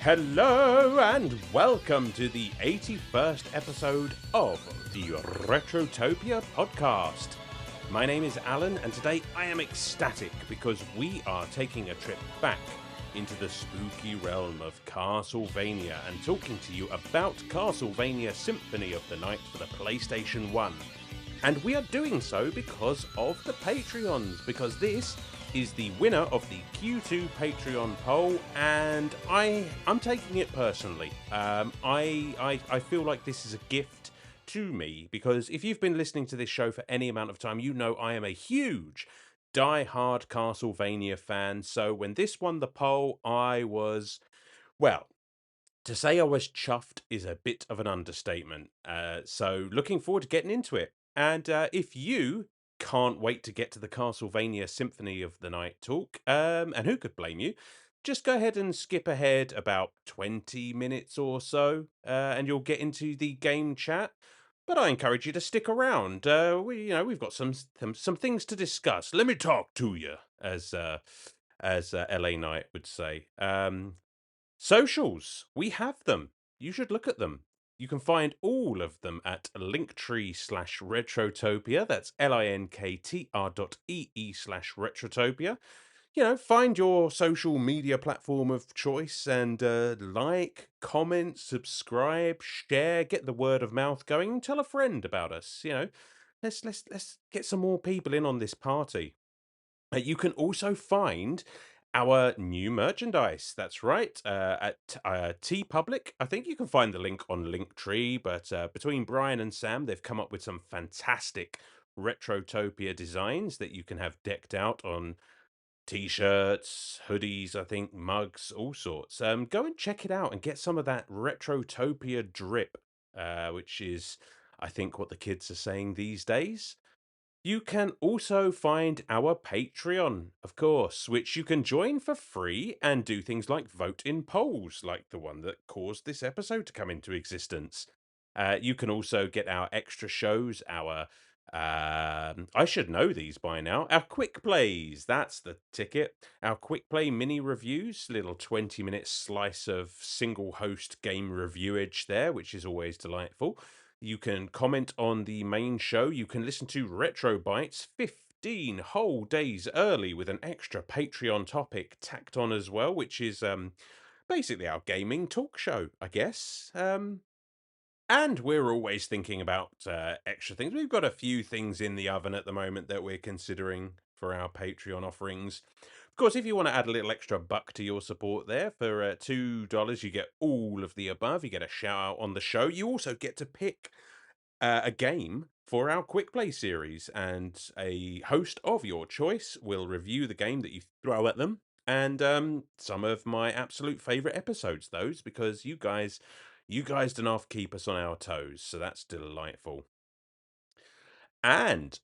Hello and welcome to the 81st episode of the Retrotopia podcast. My name is Alan and today I am ecstatic because we are taking a trip back into the spooky realm of Castlevania and talking to you about Castlevania Symphony of the Night for the PlayStation 1. And we are doing so because of the Patreons, because this is the winner of the Q2 Patreon poll, and I'm taking it personally. I feel like this is a gift to me, because if you've been listening to this show for any amount of time, you know I am a huge die-hard Castlevania fan, so when this won the poll, I was, well, to say I was chuffed is a bit of an understatement. So looking forward to getting into it. And if you can't wait to get to the Castlevania Symphony of the Night talk, and who could blame you? Just go ahead and skip ahead about 20 minutes or so, and you'll get into the game chat. But I encourage you to stick around. We've got some things to discuss. Let me talk to you, as LA Knight would say. Socials, we have them. You should look at them. You can find all of them at linktree/retrotopia. That's linktr.ee/retrotopia. Find your social media platform of choice and like, comment, subscribe, share, get the word of mouth going, tell a friend about us. Let's get some more people in on this party. You can also find our new merchandise. That's right. At TeePublic. I think you can find the link on Linktree, but between Brian and Sam, they've come up with some fantastic Retrotopia designs that you can have decked out on t-shirts, hoodies, I think, mugs, all sorts. Go and check it out and get some of that Retrotopia drip, which is, I think, what the kids are saying these days. You can also find our Patreon, of course, which you can join for free and do things like vote in polls, like the one that caused this episode to come into existence. You can also get our extra shows, our I should know these by now. Our quick plays, that's the ticket. Our quick play mini reviews, little 20-minute slice of single host game reviewage there, which is always delightful. You can comment on the main show. You can listen to Retro Bites 15 whole days early with an extra Patreon topic tacked on as well, which is basically our gaming talk show, I guess. And we're always thinking about extra things. We've got a few things in the oven at the moment that we're considering for our Patreon offerings. Of course, if you want to add a little extra buck to your support there, for $2, you get all of the above. You get a shout out on the show. You also get to pick a game for our quick play series, and a host of your choice will review the game that you throw at them. And some of my absolute favorite episodes, those, because you guys do not keep us on our toes, so that's delightful. And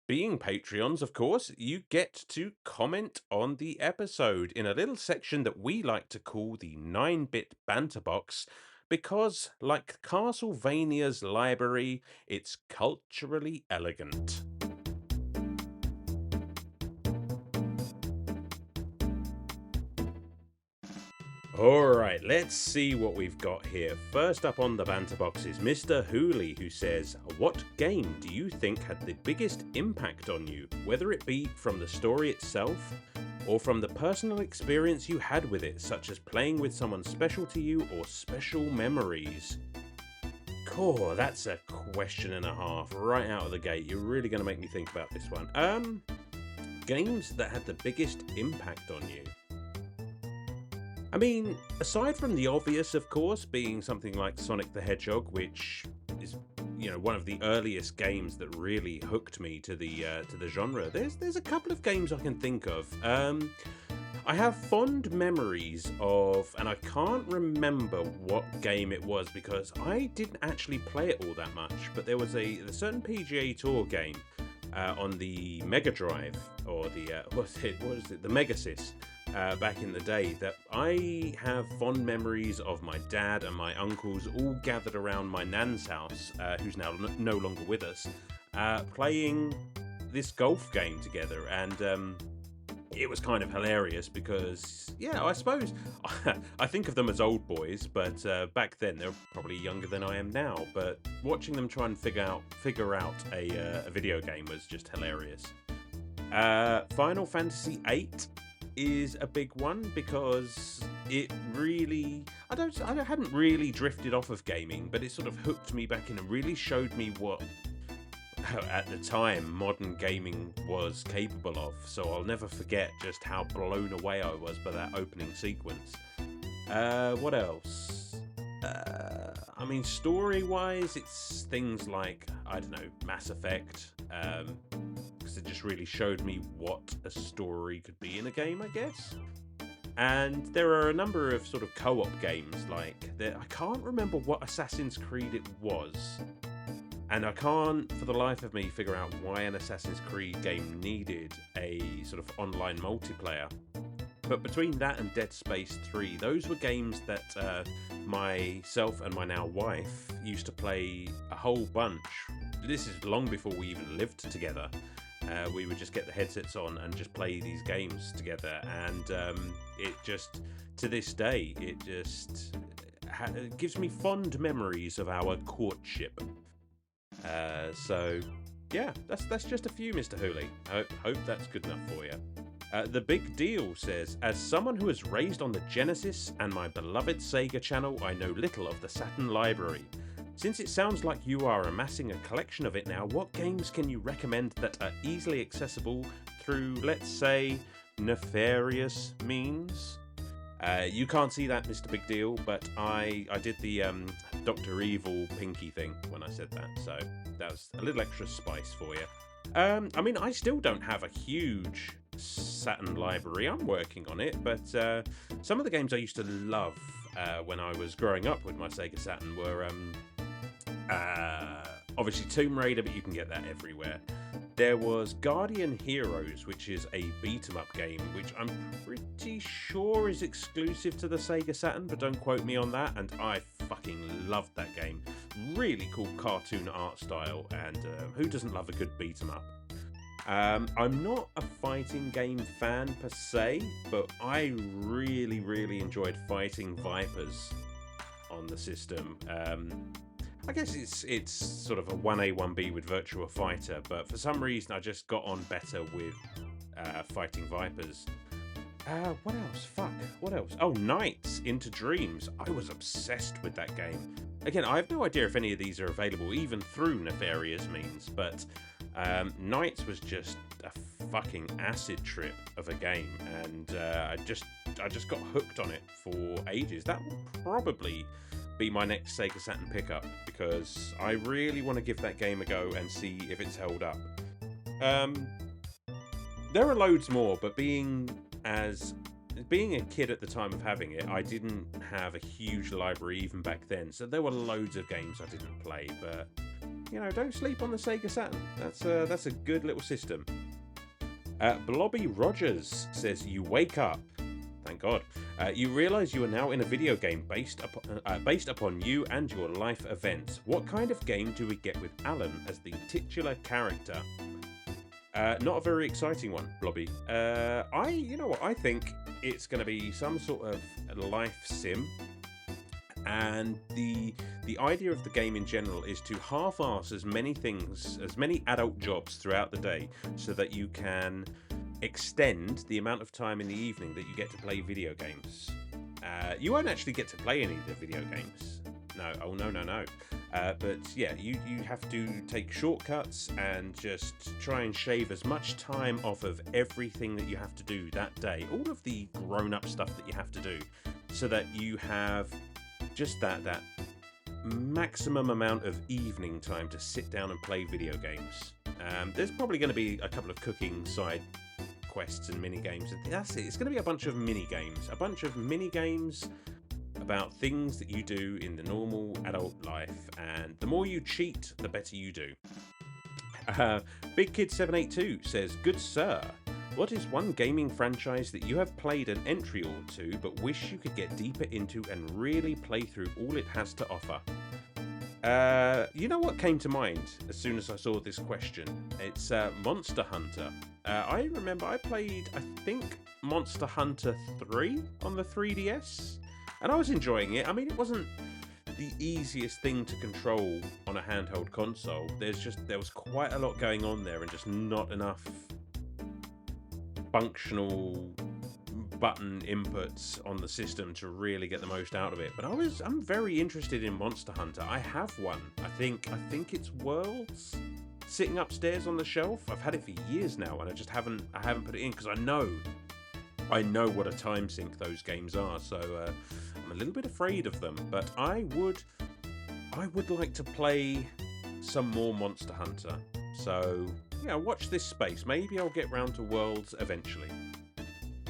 being Patreons, of course, you get to comment on the episode in a little section that we like to call the 9-bit banter box, because, like Castlevania's library, it's culturally elegant. Alright, let's see what we've got here. First up on the banter box is Mr. Hooley, who says, what game do you think had the biggest impact on you, whether it be from the story itself, or from the personal experience you had with it, such as playing with someone special to you or special memories? Cool, that's a question and a half right out of the gate. You're really going to make me think about this one. Games that had the biggest impact on you. I mean, aside from the obvious, of course, being something like Sonic the Hedgehog, which is, one of the earliest games that really hooked me to the genre. There's a couple of games I can think of. I have fond memories of, and I can't remember what game it was because I didn't actually play it all that much, but there was a certain PGA Tour game on the Mega Drive, or the, what is it, the Megasys, back in the day, that I have fond memories of my dad and my uncles all gathered around my nan's house, who's now no longer with us, playing this golf game together, and it was kind of hilarious because, yeah, I suppose I think of them as old boys, but back then they were probably younger than I am now. But watching them try and figure out a video game was just hilarious. Final Fantasy VIII is a big one because it really, I hadn't really drifted off of gaming, but it sort of hooked me back in and really showed me what, at the time, modern gaming was capable of. So I'll never forget just how blown away I was by that opening sequence. What else? I mean, story-wise, it's things like, I don't know, Mass Effect, because it just really showed me what a story could be in a game, I guess. And there are a number of sort of co-op games, like, I can't remember what Assassin's Creed it was. And I can't, for the life of me, figure out why an Assassin's Creed game needed a sort of online multiplayer. But between that and Dead Space 3, those were games that myself and my now wife used to play a whole bunch. This is long before we even lived together. We would just get the headsets on and just play these games together. And it just, to this day, it just gives me fond memories of our courtship. So, yeah, that's just a few, Mr. Hooley. I hope that's good enough for you. The Big Deal says, as someone who was raised on the Genesis and my beloved Sega channel, I know little of the Saturn library. Since it sounds like you are amassing a collection of it now, what games can you recommend that are easily accessible through, let's say, nefarious means? You can't see that, Mr. Big Deal, but I did the Dr. Evil pinky thing when I said that, so that was a little extra spice for you. I mean, I still don't have a huge Saturn library. I'm working on it, but some of the games I used to love when I was growing up with my Sega Saturn were obviously Tomb Raider, but you can get that everywhere. There was Guardian Heroes, which is a beat-em-up game, which I'm pretty sure is exclusive to the Sega Saturn, but don't quote me on that, and I fucking loved that game. Really cool cartoon art style, and who doesn't love a good beat-em-up? I'm not a fighting game fan per se, but I really, really enjoyed Fighting Vipers on the system. I guess it's sort of a 1A, 1B with Virtua Fighter, but for some reason I just got on better with Fighting Vipers. What else? What else? Oh, Nights into Dreams. I was obsessed with that game. Again, I have no idea if any of these are available even through nefarious means, but Nights was just a fucking acid trip of a game, and I just got hooked on it for ages. That will probably be my next Sega Saturn pickup, because I really want to give that game a go and see if it's held up. There are loads more, but being a kid at the time of having it, I didn't have a huge library even back then, so there were loads of games I didn't play, but, you know, don't sleep on the Sega Saturn. That's a good little system. Blobby Rogers says, you wake up. Thank God. You realise you are now in a video game based upon you and your life events. What kind of game do we get with Alan as the titular character? Not a very exciting one, Blobby. You know what? I think it's going to be some sort of life sim, and the idea of the game in general is to half-arse as many things, as many adult jobs throughout the day, so that you can extend the amount of time in the evening that you get to play video games. You won't actually get to play any of the video games. No. But yeah, you have to take shortcuts and just try and shave as much time off of everything that you have to do that day. All of the grown-up stuff that you have to do, so that you have just that maximum amount of evening time to sit down and play video games. There's probably going to be a couple of cooking side quests and mini games. And that's it. It's going to be a bunch of mini games. A bunch of mini games about things that you do in the normal adult life. And the more you cheat, the better you do. Big Kid 782 says, "Good sir, what is one gaming franchise that you have played an entry or two but wish you could get deeper into and really play through all it has to offer?" You know what came to mind as soon as I saw this question? It's Monster Hunter. I remember I played, I think, Monster Hunter 3 on the 3DS, and I was enjoying it. I mean, it wasn't the easiest thing to control on a handheld console. There was quite a lot going on there and just not enough functional button inputs on the system to really get the most out of it. But I'm very interested in Monster Hunter. I have one. I think it's Worlds sitting upstairs on the shelf. I've had it for years now and I haven't put it in because I know what a time sink those games are. So I'm a little bit afraid of them, but I would like to play some more Monster Hunter. So yeah, watch this space. Maybe I'll get round to Worlds eventually.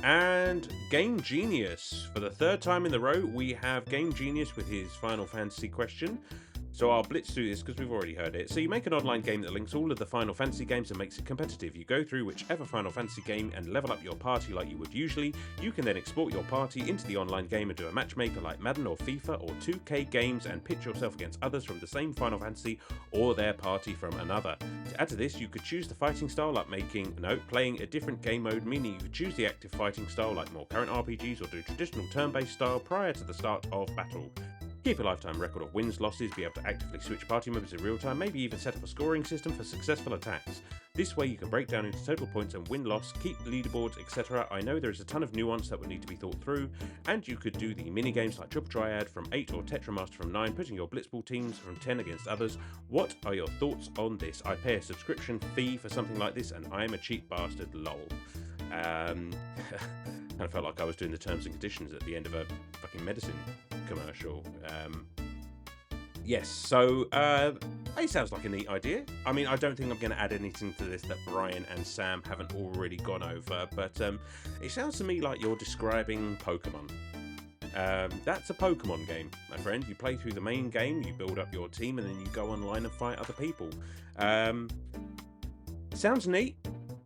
And Game Genius, for the third time in the row, we have Game Genius with his Final Fantasy question. So I'll blitz through this because we've already heard it. So you make an online game that links all of the Final Fantasy games and makes it competitive. You go through whichever Final Fantasy game and level up your party like you would usually. You can then export your party into the online game and do a matchmaker like Madden or FIFA or 2K games and pitch yourself against others from the same Final Fantasy or their party from another. To add to this, you could choose the fighting style like playing a different game mode, meaning you could choose the active fighting style like more current RPGs or do traditional turn-based style prior to the start of battle. Keep a lifetime record of wins, losses, be able to actively switch party members in real time, maybe even set up a scoring system for successful attacks. This way you can break down into total points and win-loss, keep leaderboards, etc. I know there is a ton of nuance that would need to be thought through, and you could do the mini-games like Triple Triad from 8 or Tetramaster from 9, putting your Blitzball teams from 10 against others. What are your thoughts on this? I pay a subscription fee for something like this, and I am a cheap bastard, lol. I felt like I was doing the terms and conditions at the end of a fucking medicine commercial. Yes, so it sounds like a neat idea. I mean, I don't think I'm going to add anything to this that Brian and Sam haven't already gone over, but it sounds to me like you're describing Pokemon. That's a Pokemon game, my friend. You play through the main game, you build up your team, and then you go online and fight other people. Sounds neat.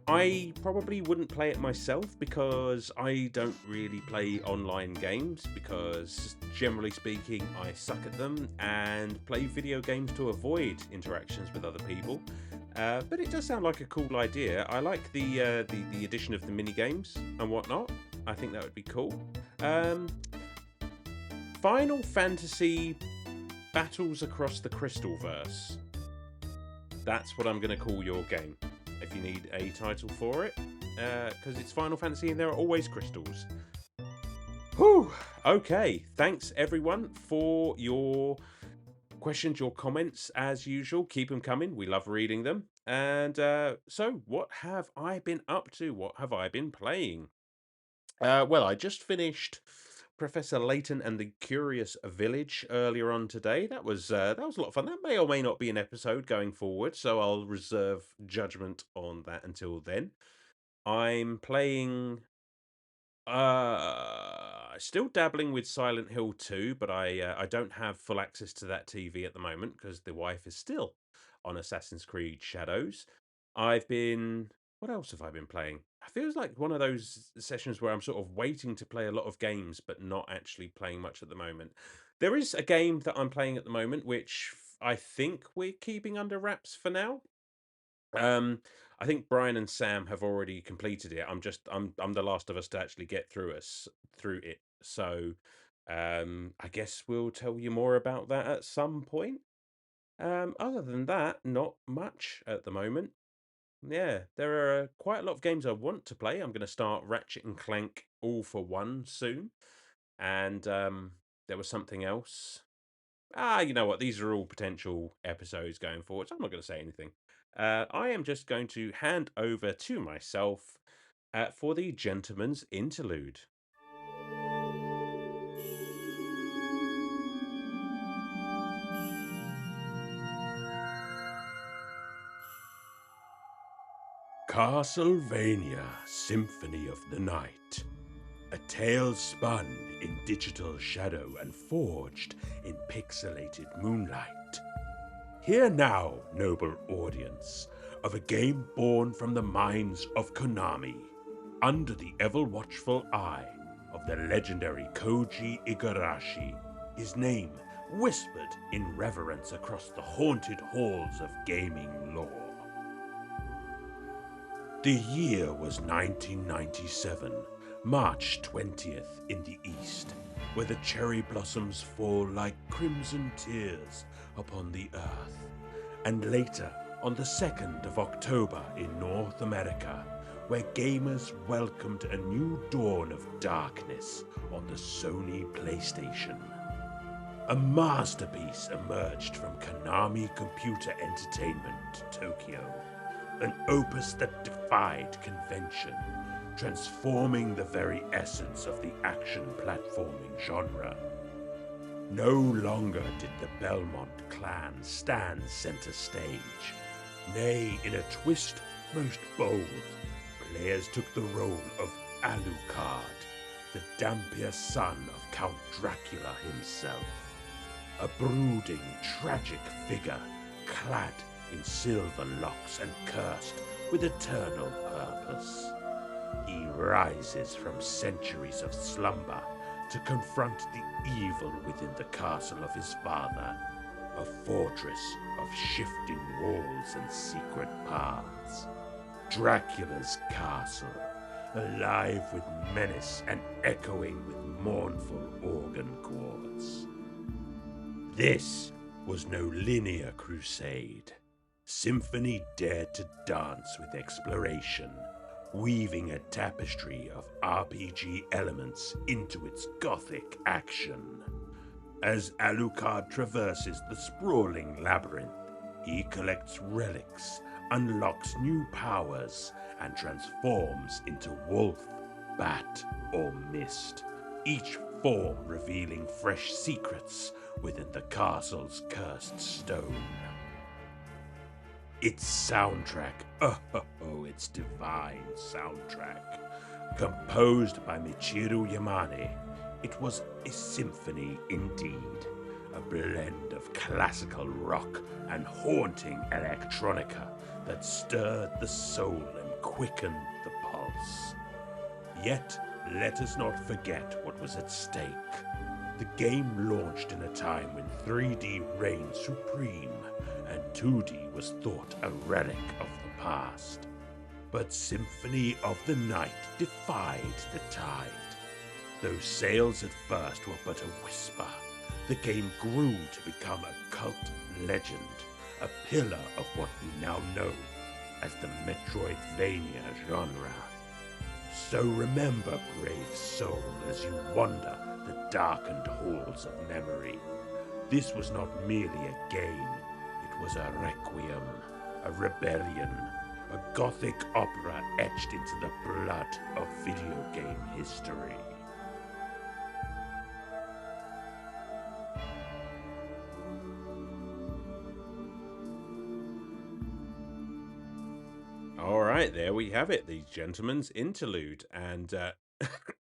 I probably wouldn't play it myself because I don't really play online games because, generally speaking, I suck at them and play video games to avoid interactions with other people. But it does sound like a cool idea. I like the addition of the mini games and whatnot. I think that would be cool. Final Fantasy Battles Across the Crystalverse. That's what I'm going to call your game. If you need a title for it, because it's Final Fantasy and there are always crystals. Whew. Okay, thanks everyone for your questions, your comments, as usual. Keep them coming, we love reading them. And so what have I been up to? What have I been playing? Well, I just finished Professor Layton and the Curious Village earlier on today. That was a lot of fun. That may or may not be an episode going forward, so I'll reserve judgment on that until then. I'm playing still dabbling with Silent Hill 2, but I don't have full access to that TV at the moment because the wife is still on Assassin's Creed Shadows. What else have I been playing? It feels like one of those sessions where I'm sort of waiting to play a lot of games, but not actually playing much at the moment. There is a game that I'm playing at the moment, which I think we're keeping under wraps for now. I think Brian and Sam have already completed it. I'm the last of us to actually get through it. So I guess we'll tell you more about that at some point. Other than that, not much at the moment. Yeah, there are quite a lot of games I want to play. I'm going to start Ratchet and Clank All for One soon. And there was something else. You know what? These are all potential episodes going forward, so I'm not going to say anything. I am just going to hand over to myself for the gentleman's interlude. Castlevania Symphony of the Night. A tale spun in digital shadow and forged in pixelated moonlight. Hear now, noble audience, of a game born from the minds of Konami, under the ever-watchful eye of the legendary Koji Igarashi, his name whispered in reverence across the haunted halls of gaming lore. The year was 1997, March 20th in the east, where the cherry blossoms fall like crimson tears upon the earth, and later on the 2nd of October in North America, where gamers welcomed a new dawn of darkness on the Sony PlayStation. A masterpiece emerged from Konami Computer Entertainment Tokyo, an opus that defied convention, transforming the very essence of the action platforming genre. No longer did the Belmont clan stand center stage. Nay, in a twist most bold, players took the role of Alucard, the Dampier son of Count Dracula himself. A brooding, tragic figure, clad in silver locks and cursed with eternal purpose. He rises from centuries of slumber to confront the evil within the castle of his father, a fortress of shifting walls and secret paths. Dracula's castle, alive with menace and echoing with mournful organ chords. This was no linear crusade. Symphony dared to dance with exploration, weaving a tapestry of RPG elements into its gothic action. As Alucard traverses the sprawling labyrinth, he collects relics, unlocks new powers, and transforms into wolf, bat, or mist, each form revealing fresh secrets within the castle's cursed stone. Its soundtrack, its divine soundtrack, composed by Michiru Yamane, it was a symphony indeed, a blend of classical rock and haunting electronica that stirred the soul and quickened the pulse. Yet, let us not forget what was at stake. The game launched in a time when 3D reigned supreme and 2D was thought a relic of the past. But Symphony of the Night defied the tide. Though sales at first were but a whisper, the game grew to become a cult legend, a pillar of what we now know as the Metroidvania genre. So remember, brave soul, as you wander the darkened halls of memory. This was not merely a game, it was a requiem, a rebellion, a gothic opera etched into the blood of video game history. All right, there we have it, the gentleman's interlude, and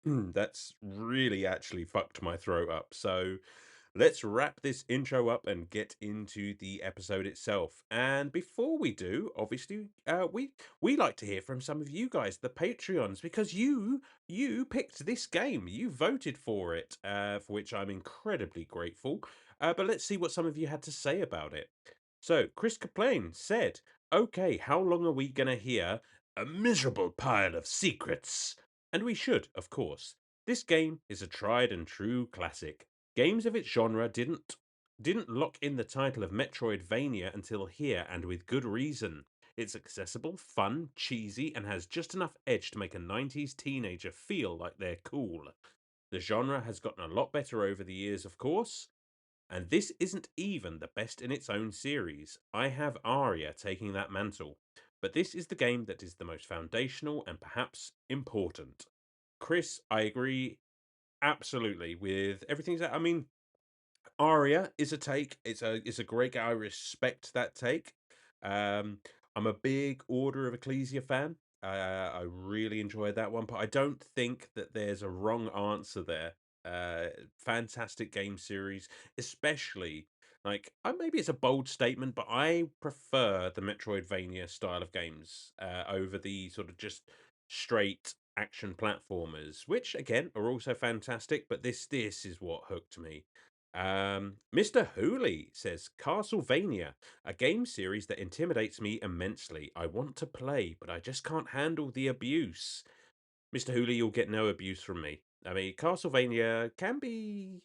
that's really actually fucked my throat up. So let's wrap this intro up and get into the episode itself. And before we do, obviously, we like to hear from some of you guys, the Patreons, because you picked this game, you voted for it, for which I'm incredibly grateful. But let's see what some of you had to say about it. So Chris Kaplane said, "Okay, how long are we gonna hear a miserable pile of secrets?" And we should, of course. This game is a tried and true classic. Games of its genre didn't lock in the title of Metroidvania until here, and with good reason. It's accessible, fun, cheesy, and has just enough edge to make a 90s teenager feel like they're cool. The genre has gotten a lot better over the years, of course, and this isn't even the best in its own series. I have Aria taking that mantle, but this is the game that is the most foundational and perhaps important. Chris, I agree absolutely with everything that I mean, Aria is a take. It's a great game. I respect that take. Um, I'm a big Order of Ecclesia fan. I really enjoyed that one, but I don't think that there's a wrong answer there. Fantastic game series, especially like maybe it's a bold statement, but I prefer the Metroidvania style of games over the sort of just straight action platformers, which again are also fantastic. But this is what hooked me. Mr. Hooley says Castlevania, a game series that intimidates me immensely. I want to play, but I just can't handle the abuse. Mr. Hooley, you'll get no abuse from me. I mean, Castlevania can be.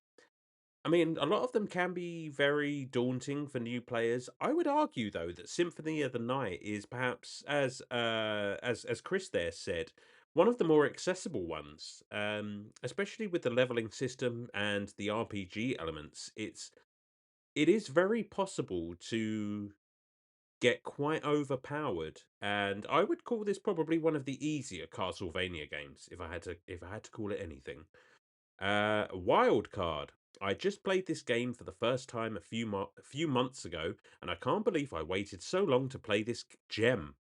I mean, a lot of them can be very daunting for new players. I would argue, though, that Symphony of the Night is perhaps, as Chris there said, one of the more accessible ones. Especially with the leveling system and the RPG elements. It is very possible to get quite overpowered, and I would call this probably one of the easier Castlevania games if I had to call it anything. Wild Card. I just played this game for the first time a few months ago, and I can't believe I waited so long to play this gem.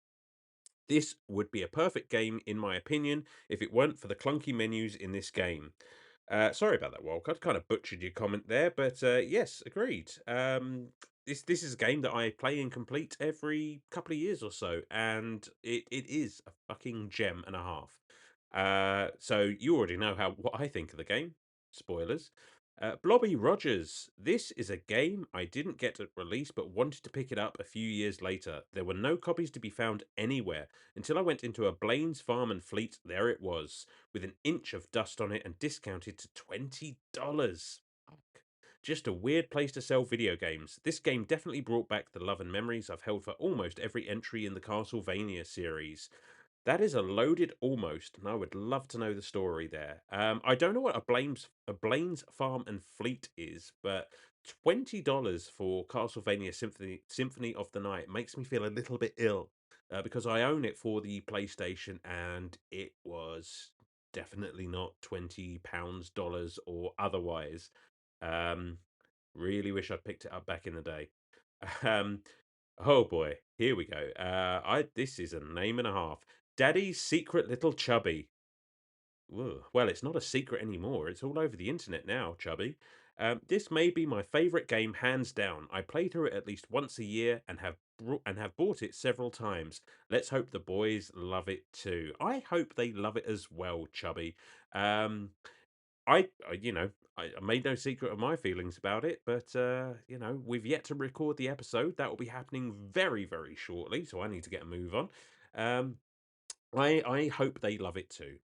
This would be a perfect game, in my opinion, if it weren't for the clunky menus in this game. Sorry about that, Wildcard. Kind of butchered your comment there, but yes, agreed. This is a game that I play and complete every couple of years or so, and it is a fucking gem and a half. So you already know what I think of the game. Spoilers. Blobby Rogers. This is a game I didn't get at release but wanted to pick it up a few years later. There were no copies to be found anywhere until I went into a Blaine's Farm and Fleet. There it was, with an inch of dust on it and discounted to $20. Fuck. Just a weird place to sell video games. This game definitely brought back the love and memories I've held for almost every entry in the Castlevania series. That is a loaded almost, and I would love to know the story there. I don't know what a Blaine's Farm and Fleet is, but $20 for Castlevania Symphony of the Night makes me feel a little bit ill because I own it for the PlayStation, and it was definitely not £20, dollars, or otherwise. Um, really wish I'd picked it up back in the day. Um, Oh boy, here we go. I This is a name and a half. Daddy's Secret Little Chubby. Ugh, well, it's not a secret anymore. It's all over the internet now, Chubby. This may be my favorite game, hands down. I play through it at least once a year and have bought it several times. Let's hope the boys love it too. I hope they love it as well, Chubby. Um, I made no secret of my feelings about it, but we've yet to record the episode. That will be happening very, very shortly, so I need to get a move on. Um, I hope they love it too.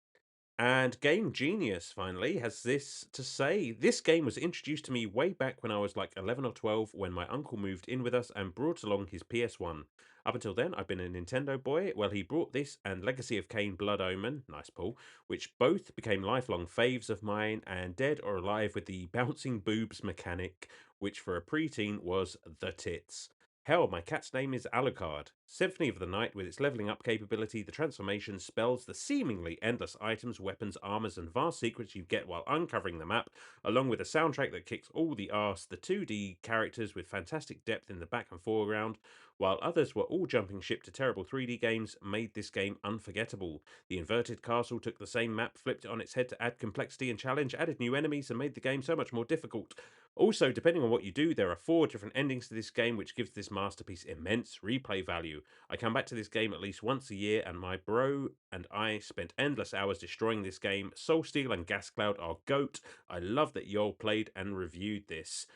And Game Genius finally has this to say. This game was introduced to me way back when I was like 11 or 12 when my uncle moved in with us and brought along his PS1. Up until then, I've been a Nintendo boy. Well, he brought this and Legacy of Kain Blood Omen, nice Paul, which both became lifelong faves of mine, and Dead or Alive with the bouncing boobs mechanic, which for a preteen was the tits. Hell, my cat's name is Alucard. Symphony of the Night, with its leveling up capability, the transformation spells, the seemingly endless items, weapons, armors, and vast secrets you get while uncovering the map, along with a soundtrack that kicks all the arse, the 2D characters with fantastic depth in the back and foreground, while others were all jumping ship to terrible 3D games, made this game unforgettable. The inverted castle took the same map, flipped it on its head to add complexity and challenge, added new enemies, and made the game so much more difficult. Also, depending on what you do, there are 4 different endings to this game, which gives this masterpiece immense replay value. I come back to this game at least once a year, and my bro and I spent endless hours destroying this game. Soulsteel and Gascloud are GOAT. I love that y'all played and reviewed this.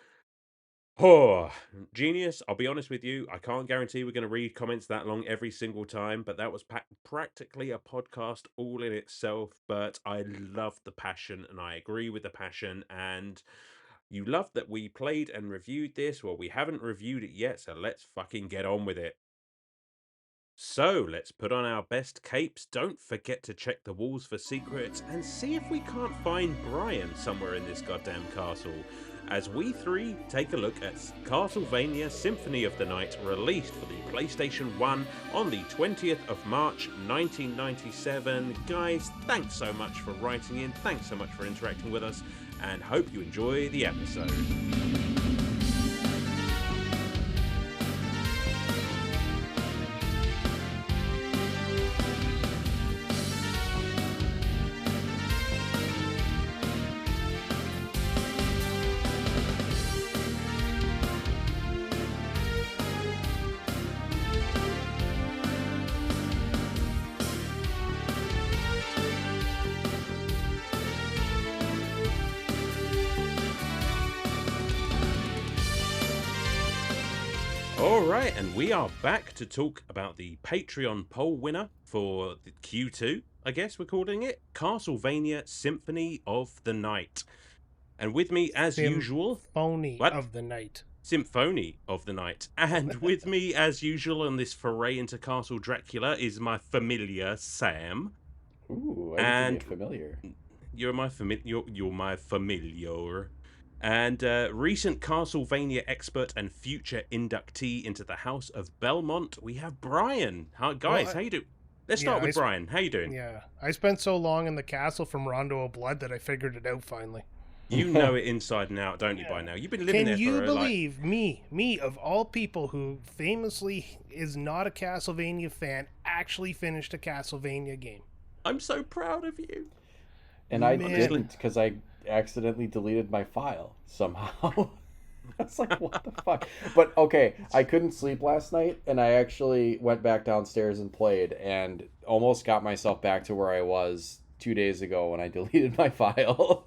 Oh, genius. I'll be honest with you. I can't guarantee we're going to read comments that long every single time, but that was practically a podcast all in itself. But I love the passion and I agree with the passion. And you love that we played and reviewed this. Well, we haven't reviewed it yet, so let's fucking get on with it. So let's put on our best capes. Don't forget to check the walls for secrets and see if we can't find Brian somewhere in this goddamn castle. As we three take a look at Castlevania Symphony of the Night, released for the PlayStation 1 on the 20th of March 1997. Guys, thanks so much for writing in, thanks so much for interacting with us, and hope you enjoy the episode. All right, and we are back to talk about the Patreon poll winner for the Q2, I guess we're calling it, Castlevania Symphony of the Night. And with me, as usual, Symphony what? of the Night. Symphony of the Night. And with me, as usual, on this foray into Castle Dracula is my familiar Sam. Ooh, I get to be a And familiar. you're my you're my familiar. And recent Castlevania expert and future inductee into the House of Belmont, we have Brian. How guys? How you doing? Let's start with Brian. How you doing? Yeah, I spent so long in the castle from Rondo of Blood that I figured it out finally. You know it inside and out, don't you? By now, you've been living there for. Can you believe me of all people who famously is not a Castlevania fan, actually finished a Castlevania game? I'm so proud of you. And I didn't, because I accidentally deleted my file somehow. I was like, what the fuck? But okay, I couldn't sleep last night, and I actually went back downstairs and played, and almost got myself back to where I was 2 days ago when I deleted my file.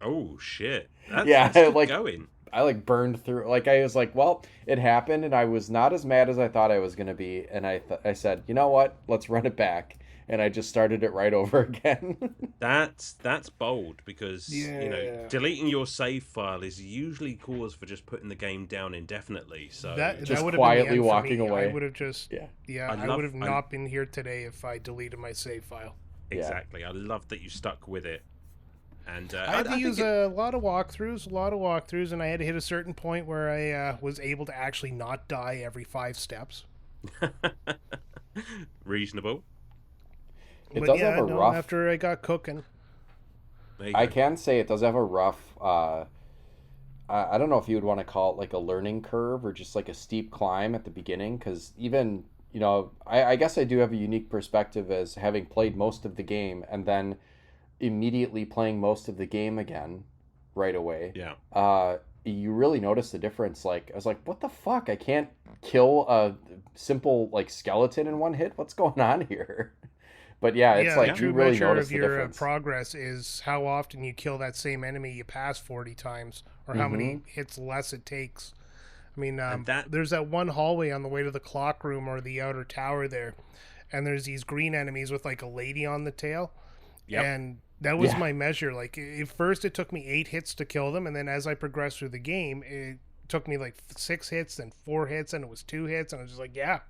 Oh shit! That's going. I burned through. I was like, well, it happened, and I was not as mad as I thought I was gonna be, and I said, you know what? Let's run it back. And I just started it right over again. That's bold, because deleting your save file is usually cause for just putting the game down indefinitely. So just quietly walking away. I would have just I would have not been here today if I deleted my save file. Exactly. Yeah. I love that you stuck with it. And I had to use a lot of walkthroughs, and I had to hit a certain point where I was able to actually not die every 5 steps. Reasonable. It does have a rough. After I got cooking, I can say it does have a rough. I don't know if you would want to call it a learning curve or just a steep climb at the beginning, because even I guess I do have a unique perspective as having played most of the game and then immediately playing most of the game again right away. Yeah. You really notice the difference. I was like, what the fuck? I can't kill a simple skeleton in one hit. What's going on here? But yeah, it's true you really measure notice of the your difference. Progress is how often you kill that same enemy you pass 40 times, or how many hits less it takes. I mean, there's that one hallway on the way to the clock room or the outer tower there, and there's these green enemies with a lady on the tail. Yep. And that was my measure. At first it took me 8 hits to kill them, and then as I progressed through the game, it took me 6 hits, then 4 hits, and it was 2 hits, and I was just like, yeah,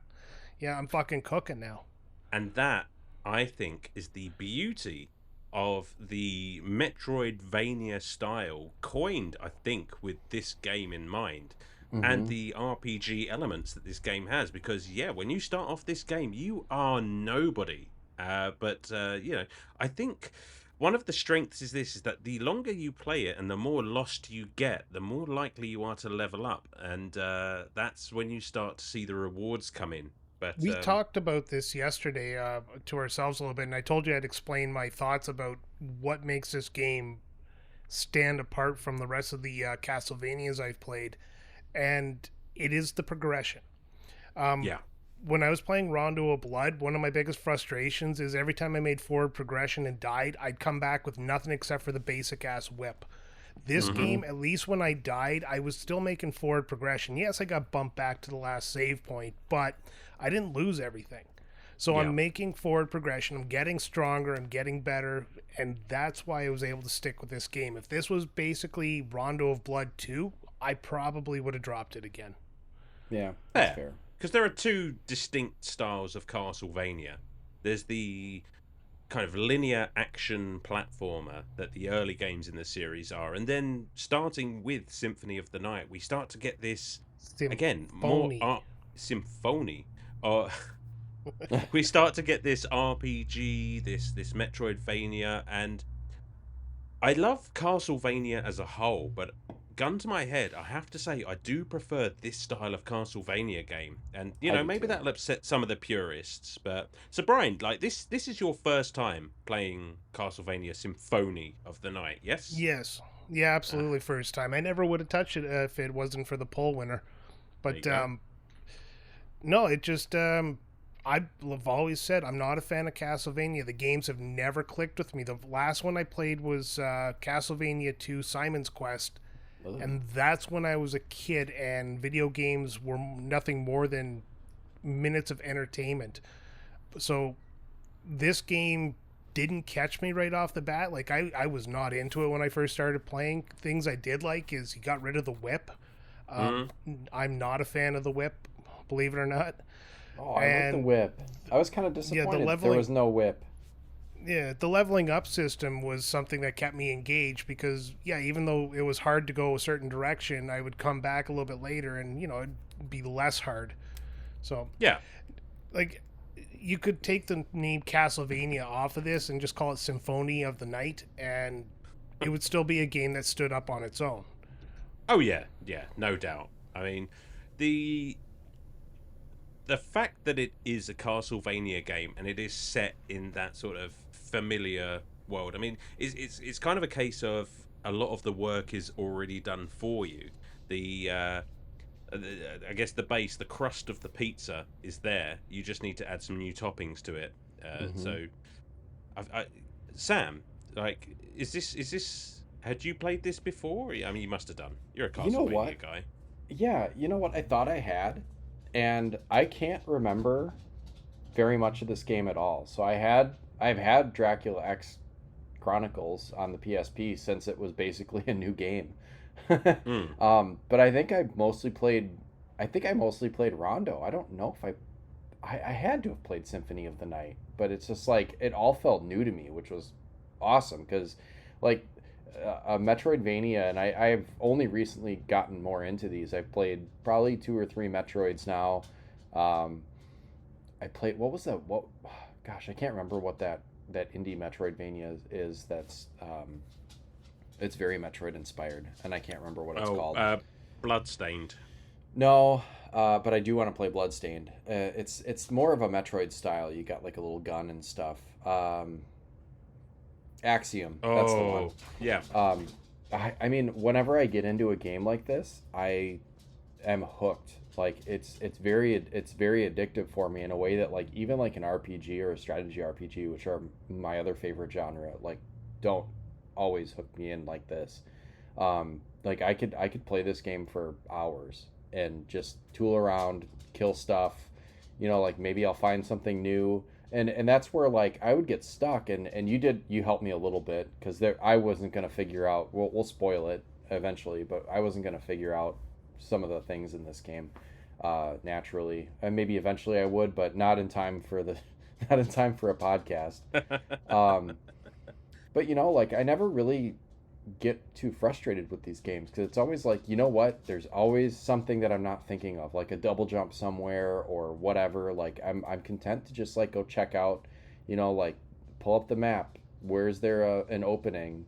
I'm fucking cooking now. And that, I think, is the beauty of the Metroidvania style, coined, I think, with this game in mind, and the RPG elements that this game has. Because, when you start off this game, you are nobody. But I think one of the strengths is that the longer you play it and the more lost you get, the more likely you are to level up. And that's when you start to see the rewards come in. But, we talked about this yesterday to ourselves a little bit, and I told you I'd explain my thoughts about what makes this game stand apart from the rest of the Castlevanias I've played, and it is the progression. When I was playing Rondo of Blood, one of my biggest frustrations is every time I made forward progression and died, I'd come back with nothing except for the basic-ass whip. This game, at least when I died, I was still making forward progression. Yes, I got bumped back to the last save point, but I didn't lose everything. So I'm making forward progression. I'm getting stronger. I'm getting better. And that's why I was able to stick with this game. If this was basically Rondo of Blood 2, I probably would have dropped it again. Yeah, that's fair. Because there are two distinct styles of Castlevania. There's the kind of linear action platformer that the early games in the series are, and then starting with Symphony of the Night, we start to get this more Symphony. We start to get this RPG, this Metroidvania, and I love Castlevania as a whole, but gun to my head, I have to say I do prefer this style of Castlevania game, and maybe that'll upset some of the purists. But so Brian, this is your first time playing Castlevania Symphony of the Night, yes? Yes, absolutely, first time. I never would have touched it if it wasn't for the poll winner. But no, it just I've always said I'm not a fan of Castlevania. The games have never clicked with me. The last one I played was Castlevania 2: Simon's Quest. Ugh. And that's when I was a kid, and video games were nothing more than minutes of entertainment. So this game didn't catch me right off the bat. Like, I was not into it when I first started playing. Things I did like is he got rid of the whip. Mm. I'm not a fan of the whip, believe it or not. Oh, I like the And whip. I was kind of yeah, the disappointed there leveling was no whip. yeah, the leveling up system was something that kept me engaged because yeah, even though it was hard to go a certain direction, I would come back a little bit later and it'd be less hard. So, Yeah. like, you could take the name Castlevania off of this and just call it Symphony of the Night, and it would still be a game that stood up on its own. Oh yeah, yeah, no doubt. I mean, the the fact that it is a Castlevania game and it is set in that sort of familiar world. I mean, it's kind of a case of a lot of the work is already done for you. I guess the base, the crust of the pizza is there. You just need to add some new toppings to it. Hmm. So, Sam, like, is this? Had you played this before? I mean, you must have done. You're a You know what? Castlevania guy. Yeah, you know what? I thought I had, and I can't remember very much of this game at all. So I've had Dracula X Chronicles on the PSP since it was basically a new game. Mm. But I think I mostly played Rondo. I don't know if I had to have played Symphony of the Night, but it's just like it all felt new to me, which was awesome because like a Metroidvania, and I've only recently gotten more into these. I've played probably two or three Metroids now. Um, I played what was that? What? Gosh, I can't remember what that indie Metroidvania is. That's it's very Metroid inspired, and I can't remember what it's Oh, called. Bloodstained. No, but I do want to play Bloodstained. It's more of a Metroid style. You got like a little gun and stuff. Axiom, that's the one. Oh, yeah. I mean, whenever I get into a game like this, I am hooked. Like it's very addictive for me in a way that like even like an RPG or a strategy RPG, which are my other favorite genre, like don't always hook me in like this. Like I could play this game for hours and just tool around, kill stuff. Like maybe I'll find something new, and that's where like I would get stuck, and you helped me a little bit because there I wasn't gonna figure out. We'll spoil it eventually, but I wasn't gonna figure out some of the things in this game naturally, and maybe eventually I would, but not in time for the not in time for a podcast. Um, but like I never really get too frustrated with these games because it's always like, you know what? There's always something that I'm not thinking of, like a double jump somewhere or whatever. Like I'm content to just like go check out, like pull up the map. Where's there an opening?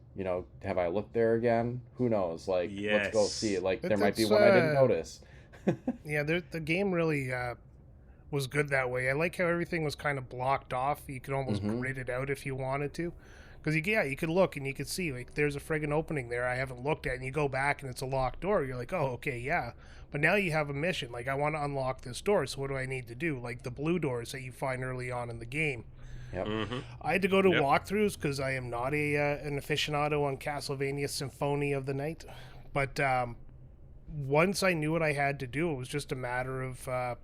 Have I looked there again? Who knows? Like, let's go see Yes. it. Like, But there might be that's one I didn't notice. yeah, the game really was good that way. I like how everything was kind of blocked off. You could almost Mm-hmm. grid it out if you wanted to. Because you could look and you could see like there's a friggin' opening there I haven't looked at, and you go back and it's a locked door. You're like, oh, okay, yeah. But now you have a mission. Like, I want to unlock this door. So what do I need to do? Like the blue doors that you find early on in the game. Yep. Mm-hmm. I had to go to Yep. walkthroughs because I am not an aficionado on Castlevania Symphony of the Night. But once I knew what I had to do, it was just a matter of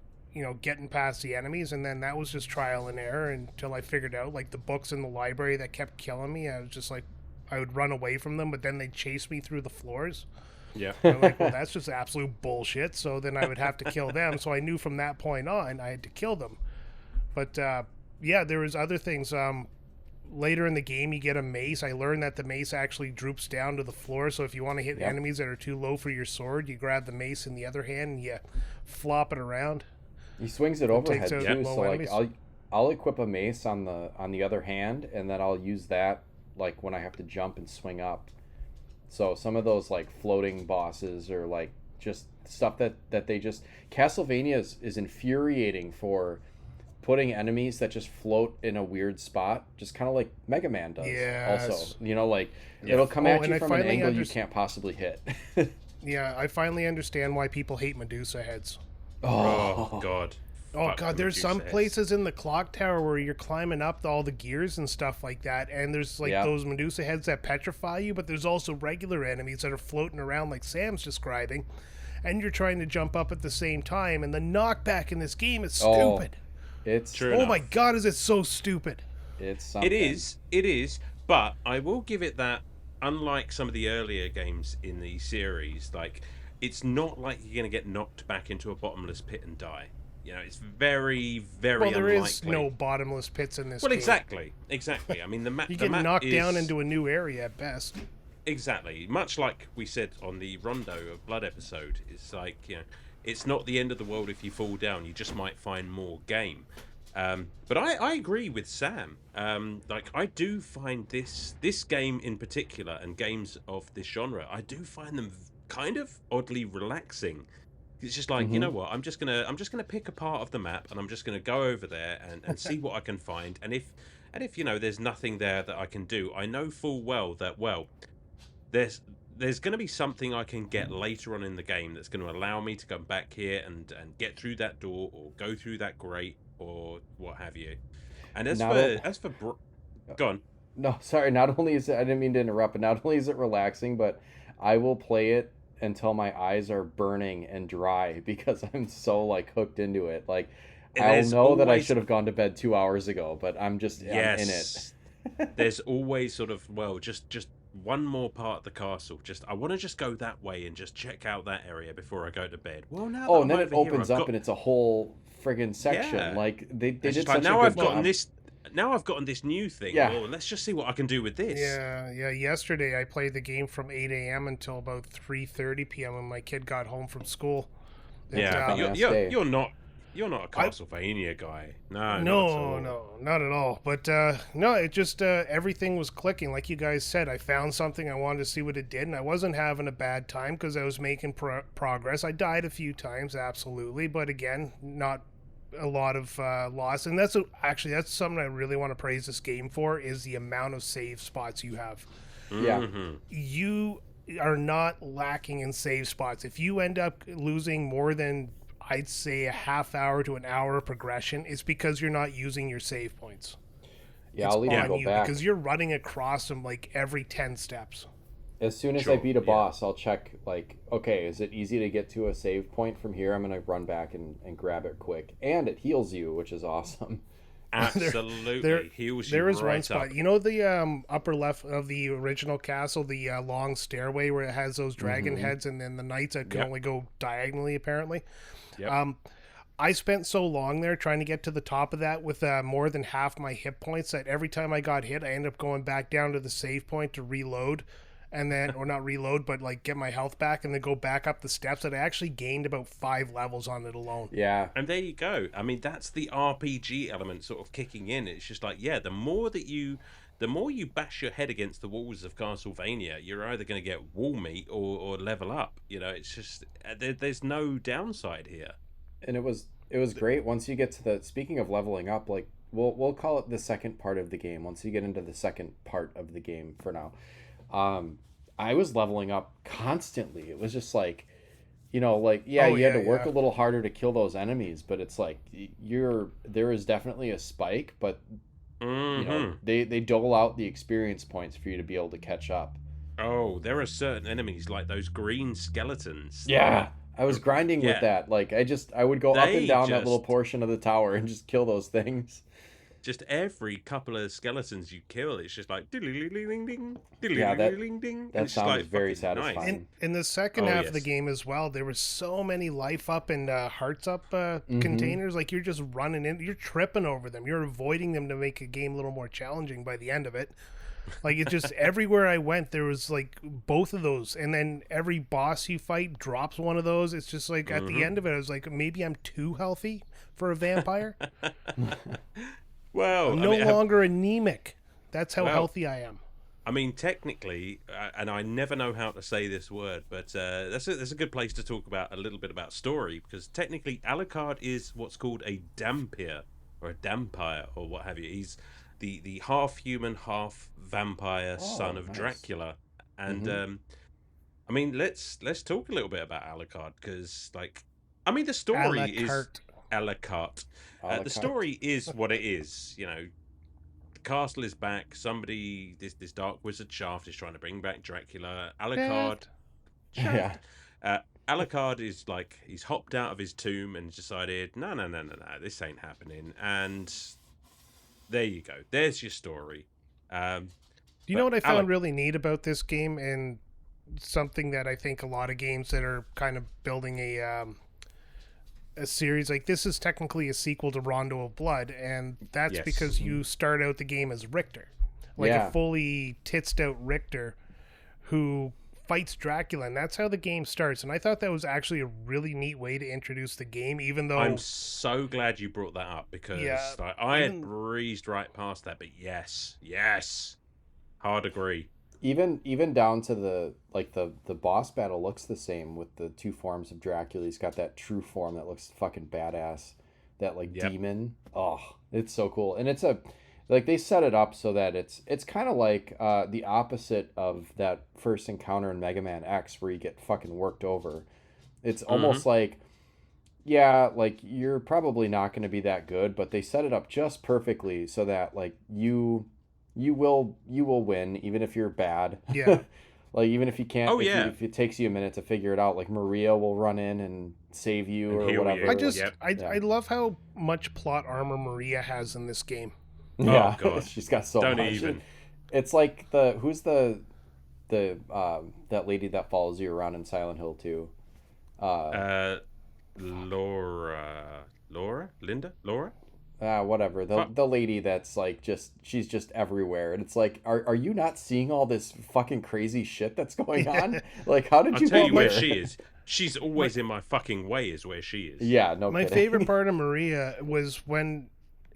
getting past the enemies, and then that was just trial and error until I figured out like the books in the library that kept killing me. I was just like, I would run away from them, but then they'd chase me through the floors. Yeah. And I'm like, well, that's just absolute bullshit. So then I would have to kill them. So I knew from that point on I had to kill them. But yeah, there was other things. Later in the game, you get a mace. I learned that the mace actually droops down to the floor. So if you want to hit Yep. enemies that are too low for your sword, you grab the mace in the other hand and you flop it around. He swings it It overhead takes out too. low So like enemies. I'll equip a mace on the other hand, and then I'll use that like when I have to jump and swing up. So some of those like floating bosses or like just stuff that they just Castlevania is infuriating for putting enemies that just float in a weird spot, just kind of like Mega Man does. Yes. Also, like Yeah. it'll come Oh, at and you I from an finally angle you can't possibly hit. Yeah, I finally understand why people hate Medusa heads. Oh God. Oh fuck god, can there's reduce some the hits. places in the clock tower where you're climbing up all the gears and stuff like that, and there's like Yeah. those Medusa heads that petrify you, but there's also regular enemies that are floating around like Sam's describing, and you're trying to jump up at the same time, and the knockback in this game is Oh, stupid. it's True Oh my enough. god, is it so stupid? it's It something. is, it is, but I will give it that. Unlike some of the earlier games in the series, like it's not like you're going to get knocked back into a bottomless pit and die. You know, it's very, Well, very there is unlikely. no bottomless pits in this Well, game. exactly, exactly. I mean, You the get map knocked down is into a new area at best. exactly much like we said on the Rondo of Blood episode. It's like, you know, it's not the end of the world if you fall down. You just might find more game. But I agree with Sam. Like I do find this game in particular and games of this genre, I do find them kind of oddly relaxing. It's just like, you Mm-hmm. know what, I'm just gonna pick a part of the map and I'm just gonna go over there and see what I can find. And if you know there's nothing there that I can do, I know full well that there's there's going to be something I can get later on in the game that's going to allow me to come back here and get through that door or go through that grate or what have you. And Not o- go on. no, sorry. Not only is it, I didn't mean to interrupt, but not only is it relaxing, but I will play it until my eyes are burning and dry because I'm so like hooked into it. Like I'll There's know that I always should have gone to bed 2 hours ago, but I'm in it. yes, there's always sort of just one more part of the castle. Just I want to just go that way and just check out that area before I go to bed. Well, now that Oh, and I'm then it over here, opens I've up got and it's a whole friggin' section. yeah. Like they It's just did like such a now good I've gotten job. this. Now I've gotten this new thing. Yeah. Well, let's just see what I can do with this. Yeah, yeah. Yesterday I played the game from 8 a.m. until about 3:30 p.m. when my kid got home from school. It, Yeah, but Fun ass day. you're not a I Castlevania guy. No, not at no, all. no, not at all. But no, it just everything was clicking. Like you guys said, I found something I wanted to see what it did, and I wasn't having a bad time because I was making progress. I died a few times, absolutely, but again, not a lot of loss. And actually that's something I really want to praise this game for is the amount of save spots you have. Yeah. Mm-hmm. You are not lacking in save spots. If you end up losing more than I'd say a half hour to an hour of progression, it's because you're not using your save points. Yeah, It's I'll even Yeah. go on you back. because you're running across them like every 10 steps. As soon as I Sure. beat a Yeah. boss, I'll check, like, okay, is it easy to get to a save point from here? I'm going to run back and grab it quick. And it heals you, which is awesome. Absolutely. there, Heals you there is right one spot. up. You know the upper left of the original castle, the long stairway where it has those dragon Mhm. heads and then the knights that can Yep. only go diagonally, apparently. Yep. I spent so long there trying to get to the top of that with more than half my hit points that every time I got hit, I ended up going back down to the save point to reload, and then, or not reload, but like get my health back and then go back up the steps. That I actually gained about 5 levels on it alone. Yeah. And there you go. I mean, that's the RPG element sort of kicking in. It's just like, yeah, the more you bash your head against the walls of Castlevania, you're either going to get wall meat or level up. You know, it's just there's no downside here. And it was great once you get to the, speaking of leveling up, like, we'll call it the second part of the game. Once you get into the second part of the game for now. I was leveling up constantly. It was just like, like, yeah, Oh you had yeah, to work yeah. a little harder to kill those enemies, but it's like there is definitely a spike, but Mm-hmm. they dole out the experience points for you to be able to catch up. Oh, there are certain enemies like those green skeletons. Yeah. I was grinding with Yeah, that. Like I would go up and they down that little just portion of the tower and just kill those things. just every couple of skeletons you kill, it's just like ding, Yeah, that ding, and that it's just sound like is very fucking nice. satisfying. In the second Oh half of the yes. game as well, there was so many life up and hearts up Mhm. containers. Like you're just running in, you're tripping over them, you're avoiding them to make a game a little more challenging by the end of it. Like it's just everywhere I went, there was like both of those, and then every boss you fight drops one of those. It's just like at the Mm-hmm. end of it, I was like, maybe I'm too healthy for a vampire. Well, I'm I no mean, longer anemic. That's how well, healthy I am. I mean, technically, and I never know how to say this word, but that's a good place to talk about a little bit about story because technically, Alucard is what's called a Dhampir or a Dampire or what have you. He's the half human, half vampire son Oh, of nice. Dracula, and Mhm. I mean, let's talk a little bit about Alucard because, like, I mean, the A story la is carte. a la carte. A la The carte. story is what it is. The castle is back. Somebody, this dark wizard Shaft is trying to bring back Dracula. Alucard, Shaft. Yeah. Shaft. Uh, Alucard is like he's hopped out of his tomb and decided, no, no, no, no, no, this ain't happening. And there you go. There's your story. Um, Do you know but what I Alec, found really neat about this game, and something that I think a lot of games that are kind of building a series like this is technically a sequel to Rondo of Blood, and that's yes, because you start out the game as Richter, like a Yeah. fully titsed out Richter who fights Dracula, and that's how the game starts. And I thought that was actually a really neat way to introduce the game, even I'm though, so glad you brought that up yeah, because like, I had even breezed right past that. But yes, yes, hard agree. Even down to the boss battle looks the same with the two forms of Dracula. He's got that true form that looks fucking badass. That like Yep. demon. Oh, it's so cool. And it's a like they set it up so that it's kind of like the opposite of that first encounter in Mega Man X where you get fucking worked over. It's Mm-hmm. almost like yeah, like you're probably not going to be that good, but they set it up just perfectly so that like you will win even if you're bad. yeah, Like even if you can't Oh yeah, if it takes you a minute to figure it out, like Maria will run in and save you and or heal I you. whatever. Like just Yep. I yeah. love how much plot armor Maria has in this game. Oh Yeah, god, she's got so don't much. even. It's like the who's the that lady that follows you around in Silent Hill too. Uh Uh, Laura. whatever. The Fuck. the lady that's like just she's just everywhere. And it's like are you not seeing all this fucking crazy shit that's going on? Like how did I'll you tell Well, get you where my she here? is. She's my always in my fucking way. Is where she is. Yeah, no my favorite kidding. part of Maria was when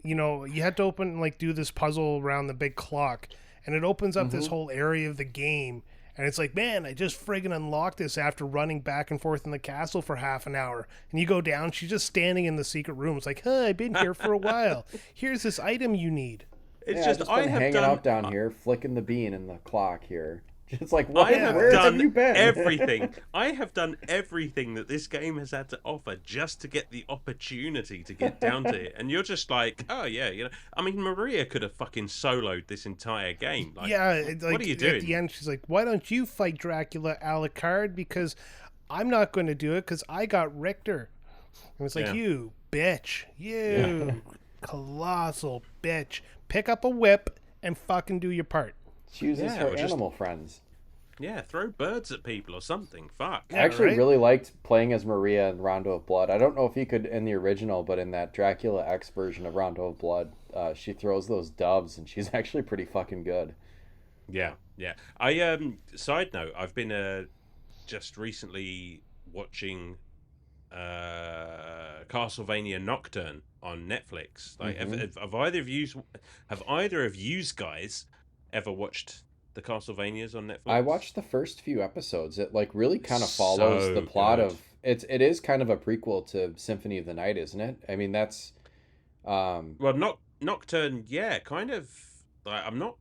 you had to open like do this puzzle around the big clock, and it opens up this Hmm. whole area of the game, and it's like, man, I just friggin' unlocked this after running back and forth in the castle for half an hour. And you go down, she's just standing in the secret room. It's like, huh, I've been here for a while. Here's this item you need. It's Yeah, I've just just I been have hanging done. out down here, flicking the bean in the clock here. It's like, I what? have Where have done you been? everything. I have done everything that this game has had to offer just to get the opportunity to get down to it. And you're just like, oh yeah, I mean, Maria could have fucking soloed this entire game. Like, Yeah, what are like you at the doing? end, she's like, why don't you fight Dracula Alucard? Because I'm not going to do it because I got Richter. And it's like, Yeah, you bitch. Yeah. You colossal bitch. Pick up a whip and fucking do your part. She uses yeah, her or just animal friends. yeah, throw birds at people or something. Fuck. I Yeah, actually right? really liked playing as Maria in Rondo of Blood. I don't know if you could in the original, but in that Dracula X version of Rondo of Blood, she throws those doves, and she's actually pretty fucking good. Yeah, yeah. I side note, I've been just recently watching Castlevania Nocturne on Netflix. Like, Hmm. have either of you guys ever watched the Castlevanias on I Netflix? watched the first few episodes. It like really kind of follows the So plot good. of it is kind of a prequel to Symphony of the Night, isn't it? I mean that's Well, Nocturne, yeah, kind of. Like, I'm not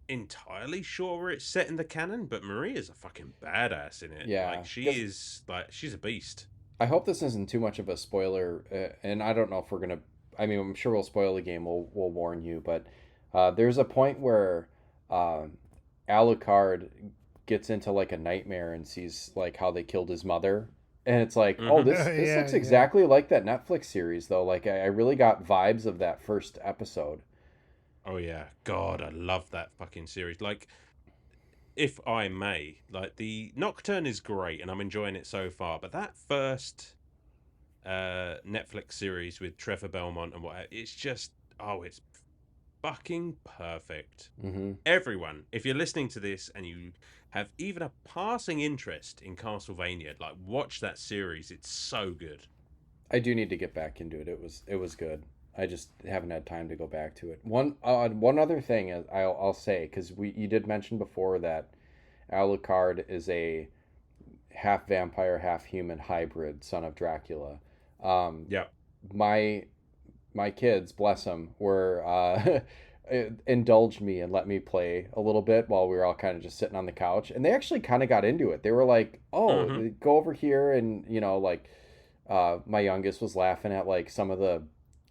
entirely sure where it's set in the canon, but Maria's a fucking badass in it. yeah. Like, she Because is like she's a beast. I hope this isn't too much of a spoiler, and I don't know if we're gonna. I mean, I'm sure we'll spoil the game. We'll warn you, but there's a point where uh, Alucard gets into like a nightmare and sees like how they killed his mother, and it's like, oh, Hmm. this Yeah, looks yeah. exactly like that Netflix series though. Like I really got vibes of that first episode. Oh yeah, God, I love that fucking series. Like, if I may, like the Nocturne is great, and I'm enjoying it so far. But that first Netflix series with Trevor Belmont and what, it's just it's fucking perfect. Hmm. Everyone, if you're listening to this and you have even a passing interest in Castlevania, like watch that series. It's so good. I do need to get back into it. It was good. I just haven't had time to go back to it. One other thing is I'll say because you did mention before that Alucard is a half vampire, half human hybrid son of Dracula. Um, Yeah. my my kids, bless them, were indulged me and let me play a little bit while we were all kind of just sitting on the couch, and they actually kind of got into it. They were like, Hmm. "Oh, go over here and like." my youngest was laughing at like some of the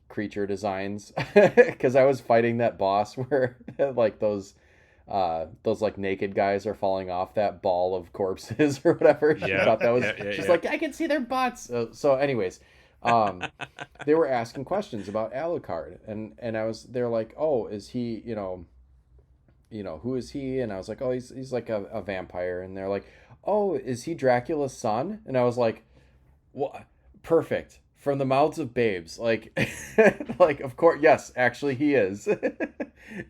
creature designs because I was fighting that boss where like those like naked guys are falling off that ball of corpses or whatever. She Yeah, thought that was she's yeah. like, I can see their butts. So anyways, they were asking questions about Alucard, and they're like, oh, is he, who is he? And I was like, oh, he's like a vampire. And they're like, oh, is he Dracula's son? And I was like, what? Perfect. From the mouths of babes. Like, like, of course, yes, actually he is.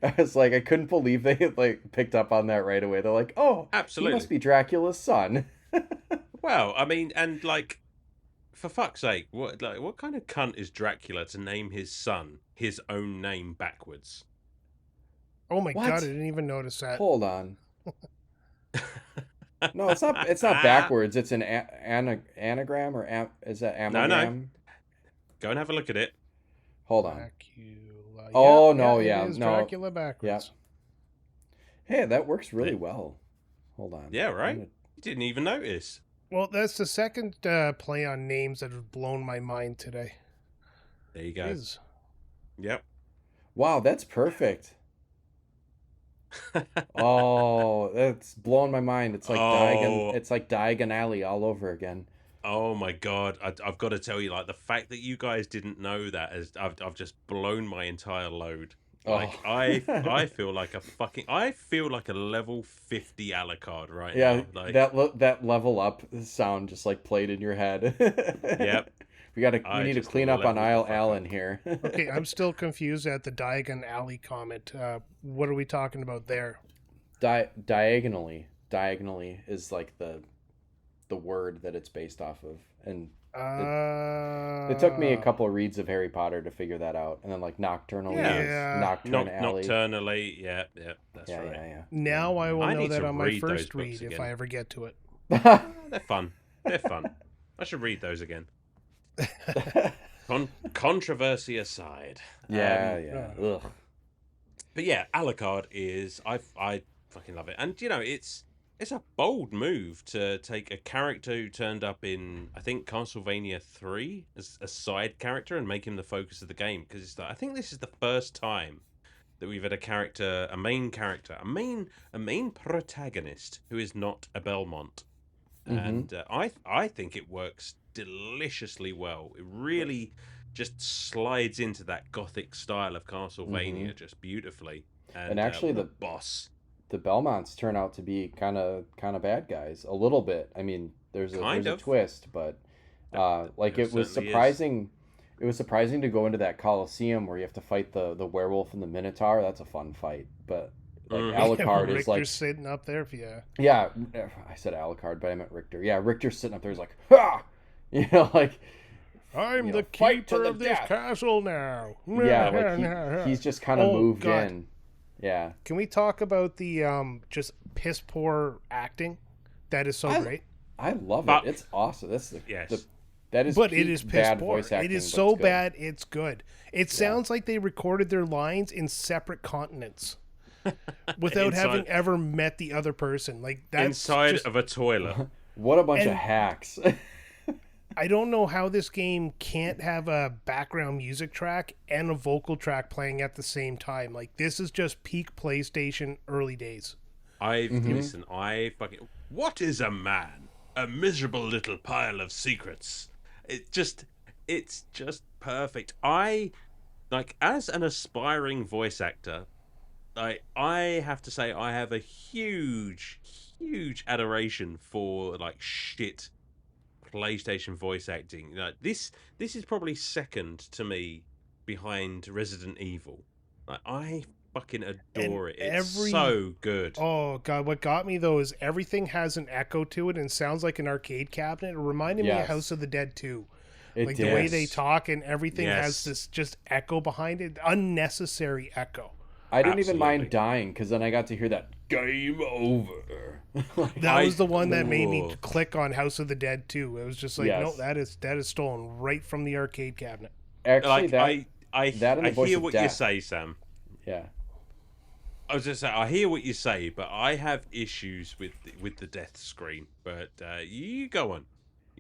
I was like, I couldn't believe they like picked up on that right away. They're like, oh, he Absolutely. must be Dracula's son. Well, I mean, and like, for fuck's sake, what kind of cunt is Dracula to name his son his own name backwards? Oh my god, I What? didn't even notice that. Hold on. No, it's not. It's not backwards. It's an anagram or is that No, no. amalgam? Go and have a look at it. Hold on. Dracula. Oh no, yeah, it is no, Dracula backwards. Hey, that works really well. Hold on. Yeah, right. You didn't even notice. Well, that's the second play on names that have blown my mind today. There you go. Is. Yep. Wow, that's perfect. Oh, that's blowing my mind. It's like it's like Diagon Alley all over again. Oh my god! I've got to tell you, like the fact that you guys didn't know that I've just blown my entire load. Like I feel like I feel like a level 50 Alucard right now. Like that level up sound just like played in your head. Yep. We need to clean up on Isle Allen here. Okay, I'm still confused at the Diagon Alley comment. What are we talking about there? Diagonally is like the word that it's based off of, and it took me a couple of reads of Harry Potter to figure that out, and then like nocturnally, nocturnally, yeah, that's right. Yeah. Now I will know need that to on my read first those read books if again. I ever get to it. They're fun. They're fun. I should read those again. Controversy aside. Yeah. Ugh. But yeah, Alucard is I fucking love it, and it's a bold move to take a character who turned up in I think Castlevania 3 as a side character and make him the focus of the game, because I think this is the first time that we've had a main protagonist who is not a Belmont. And I think it works deliciously well. It really just slides into that gothic style of Castlevania just beautifully. And actually, the boss, the Belmonts turn out to be kind of bad guys a little bit. I mean, there's a twist, but like it was surprising. It was surprising to go into that Coliseum where you have to fight the werewolf and the Minotaur. That's a fun fight, but. Like Alucard is like sitting up there, yeah. I said Alucard, but I meant Richter. Yeah, Richter's sitting up there. He's like, ha! Like, I'm the keeper of this castle now. Yeah, like he's just kind of moved in. Yeah. Can we talk about the just piss poor acting? That is so great. I love it. It's awesome. That's that is. But it is piss poor. Voice acting, it is so bad. It's good. It sounds like they recorded their lines in separate continents. Without having ever met the other person. Like that's inside of a toilet. What a bunch of hacks. I don't know how this game can't have a background music track and a vocal track playing at the same time. Like this is just peak PlayStation early days. Listen, what is a man? A miserable little pile of secrets. It's just perfect. I like, as an aspiring voice actor, I have to say I have a huge adoration for like shit PlayStation voice acting. Like this is probably second to me behind Resident Evil. Like I fucking adore it. It's so good. Oh god, what got me though is everything has an echo to it and sounds like an arcade cabinet. It reminded me of House of the Dead 2. The way they talk and everything has this just echo behind it, unnecessary echo. I didn't even mind dying because then I got to hear that game over. That was the one that made me click on House of the Dead 2. It was just like, no, that is stolen right from the arcade cabinet. Actually, like, I hear what you say, Sam. Yeah. I was just saying, I hear what you say, but I have issues with the death screen. But you go on.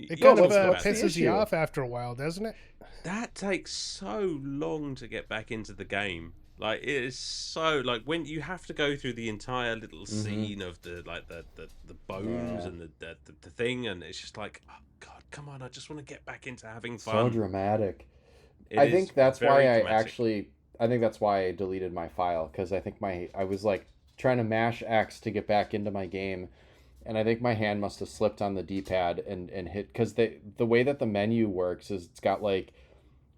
It You kind gotta of what's talk about the this. pisses you issue? off after a while, doesn't it? That takes so long to get back into the game. Like it is so like when you have to go through the entire little Mm-hmm. scene of the like the bones Yeah. and the thing, and it's just like, oh god, come on! I just want to get back into having So fun. dramatic. It I is think that's why very I dramatic. actually I think that's why I deleted my file because I think I was like trying to mash X to get back into my game and I think my hand must have slipped on the D-pad and hit because the way that the menu works is it's got like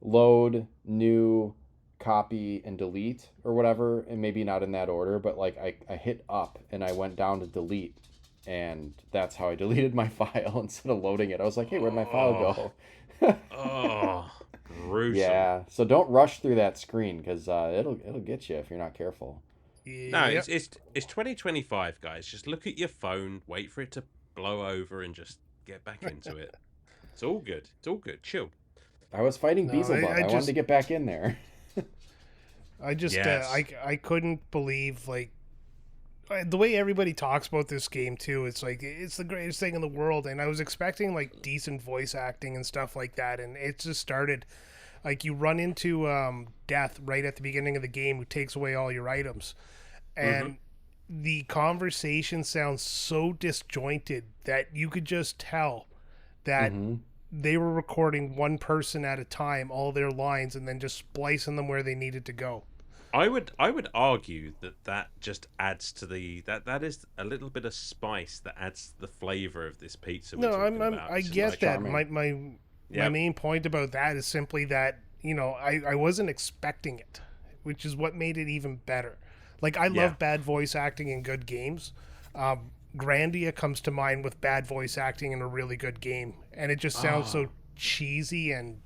load, new, copy, and delete or whatever, and maybe not in that order, but like I hit up and I went down to delete and that's how I deleted my file instead of loading it. I was like, hey, where'd my file Oh, go? oh, brutal. Yeah, so don't rush through that screen because it'll get you if you're not careful. No, Yep. it's 2025, guys. Just look at your phone, wait for it to blow over, and just get back into it. It's all good. It's all good. Chill. I was fighting No, Beelzebub. I I wanted to just, get back in there. Yes. I couldn't believe like the way everybody talks about this game too. It's like it's the greatest thing in the world, and I was expecting like decent voice acting and stuff like that, and it just started like you run into death right at the beginning of the game, who takes away all your items, Mm-hmm. and the conversation sounds so disjointed that you could just tell that Mm-hmm. they were recording one person at a time, all their lines, and then just splicing them where they needed to go. I would argue that just adds to that is a little bit of spice that adds to the flavor of this pizza we're No, talking about. I It's just get like, that. charming. My yep. main point about that is simply that I wasn't expecting it, which is what made it even better. Like I Yeah. love bad voice acting in good games. Grandia comes to mind with bad voice acting in a really good game, and it just sounds Oh, so cheesy and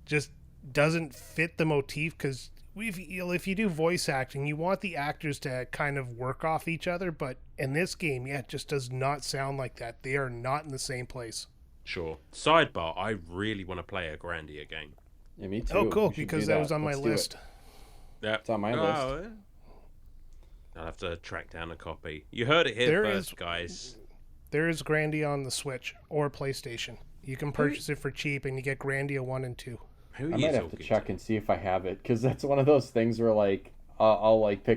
just doesn't fit the motif because if you do voice acting, you want the actors to kind of work off each other, but in this game, yeah, it just does not sound like that. They are not in the same place. sure. Sidebar, I really want to play a Grandia game. Yeah, me Oh, too. cool, We should do because that was that. on my Let's do it. list. Yep. It's on my list. Oh, yeah. I'll have to track down a copy. You heard it here There first, is guys. there is Grandia on the Switch or PlayStation. You can purchase it for cheap, and you get Grandia 1 and 2. Who are I you might have to talking check to? and see if I have it because that's one of those things where like I'll like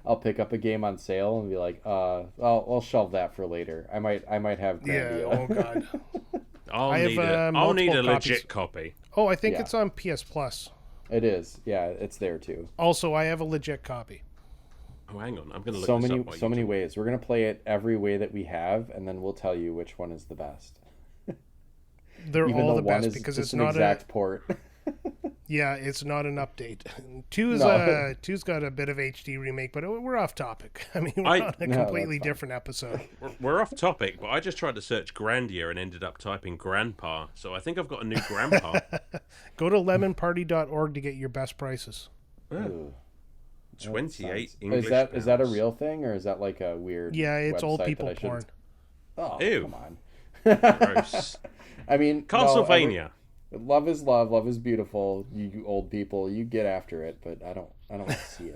I'll pick up a game on sale and be like I'll shelve that for later. I might have Yeah, Grandia. oh god. I'll I have need a I'll need multiple a copies. legit copy. Oh, I think Yeah. it's on PS Plus. It is. Yeah, it's there too. Also, I have a legit copy. Oh, hang on. I'm gonna look So this many up while so you many talk. ways. We're gonna play it every way that we have, and then we'll tell you which one is the best. They're Even all though the one best is because just it's an not exact port. it's not an update. No. Two's got a bit of HD remake, but we're off topic. I mean, we're I on a No, completely that's fine. different episode. we're off topic, but I just tried to search Grandia and ended up typing grandpa. So I think I've got a new grandpa. Go to lemonparty.org to get your best prices. Yeah, Ooh, that 28 sounds- English is that a pounds. real thing or is that like a weird Yeah, it's old website people that I porn. shouldn't? Oh, Ew. come on. Gross. I mean, Castlevania. love is love. Love is beautiful. You old people, you get after it, but I don't want to see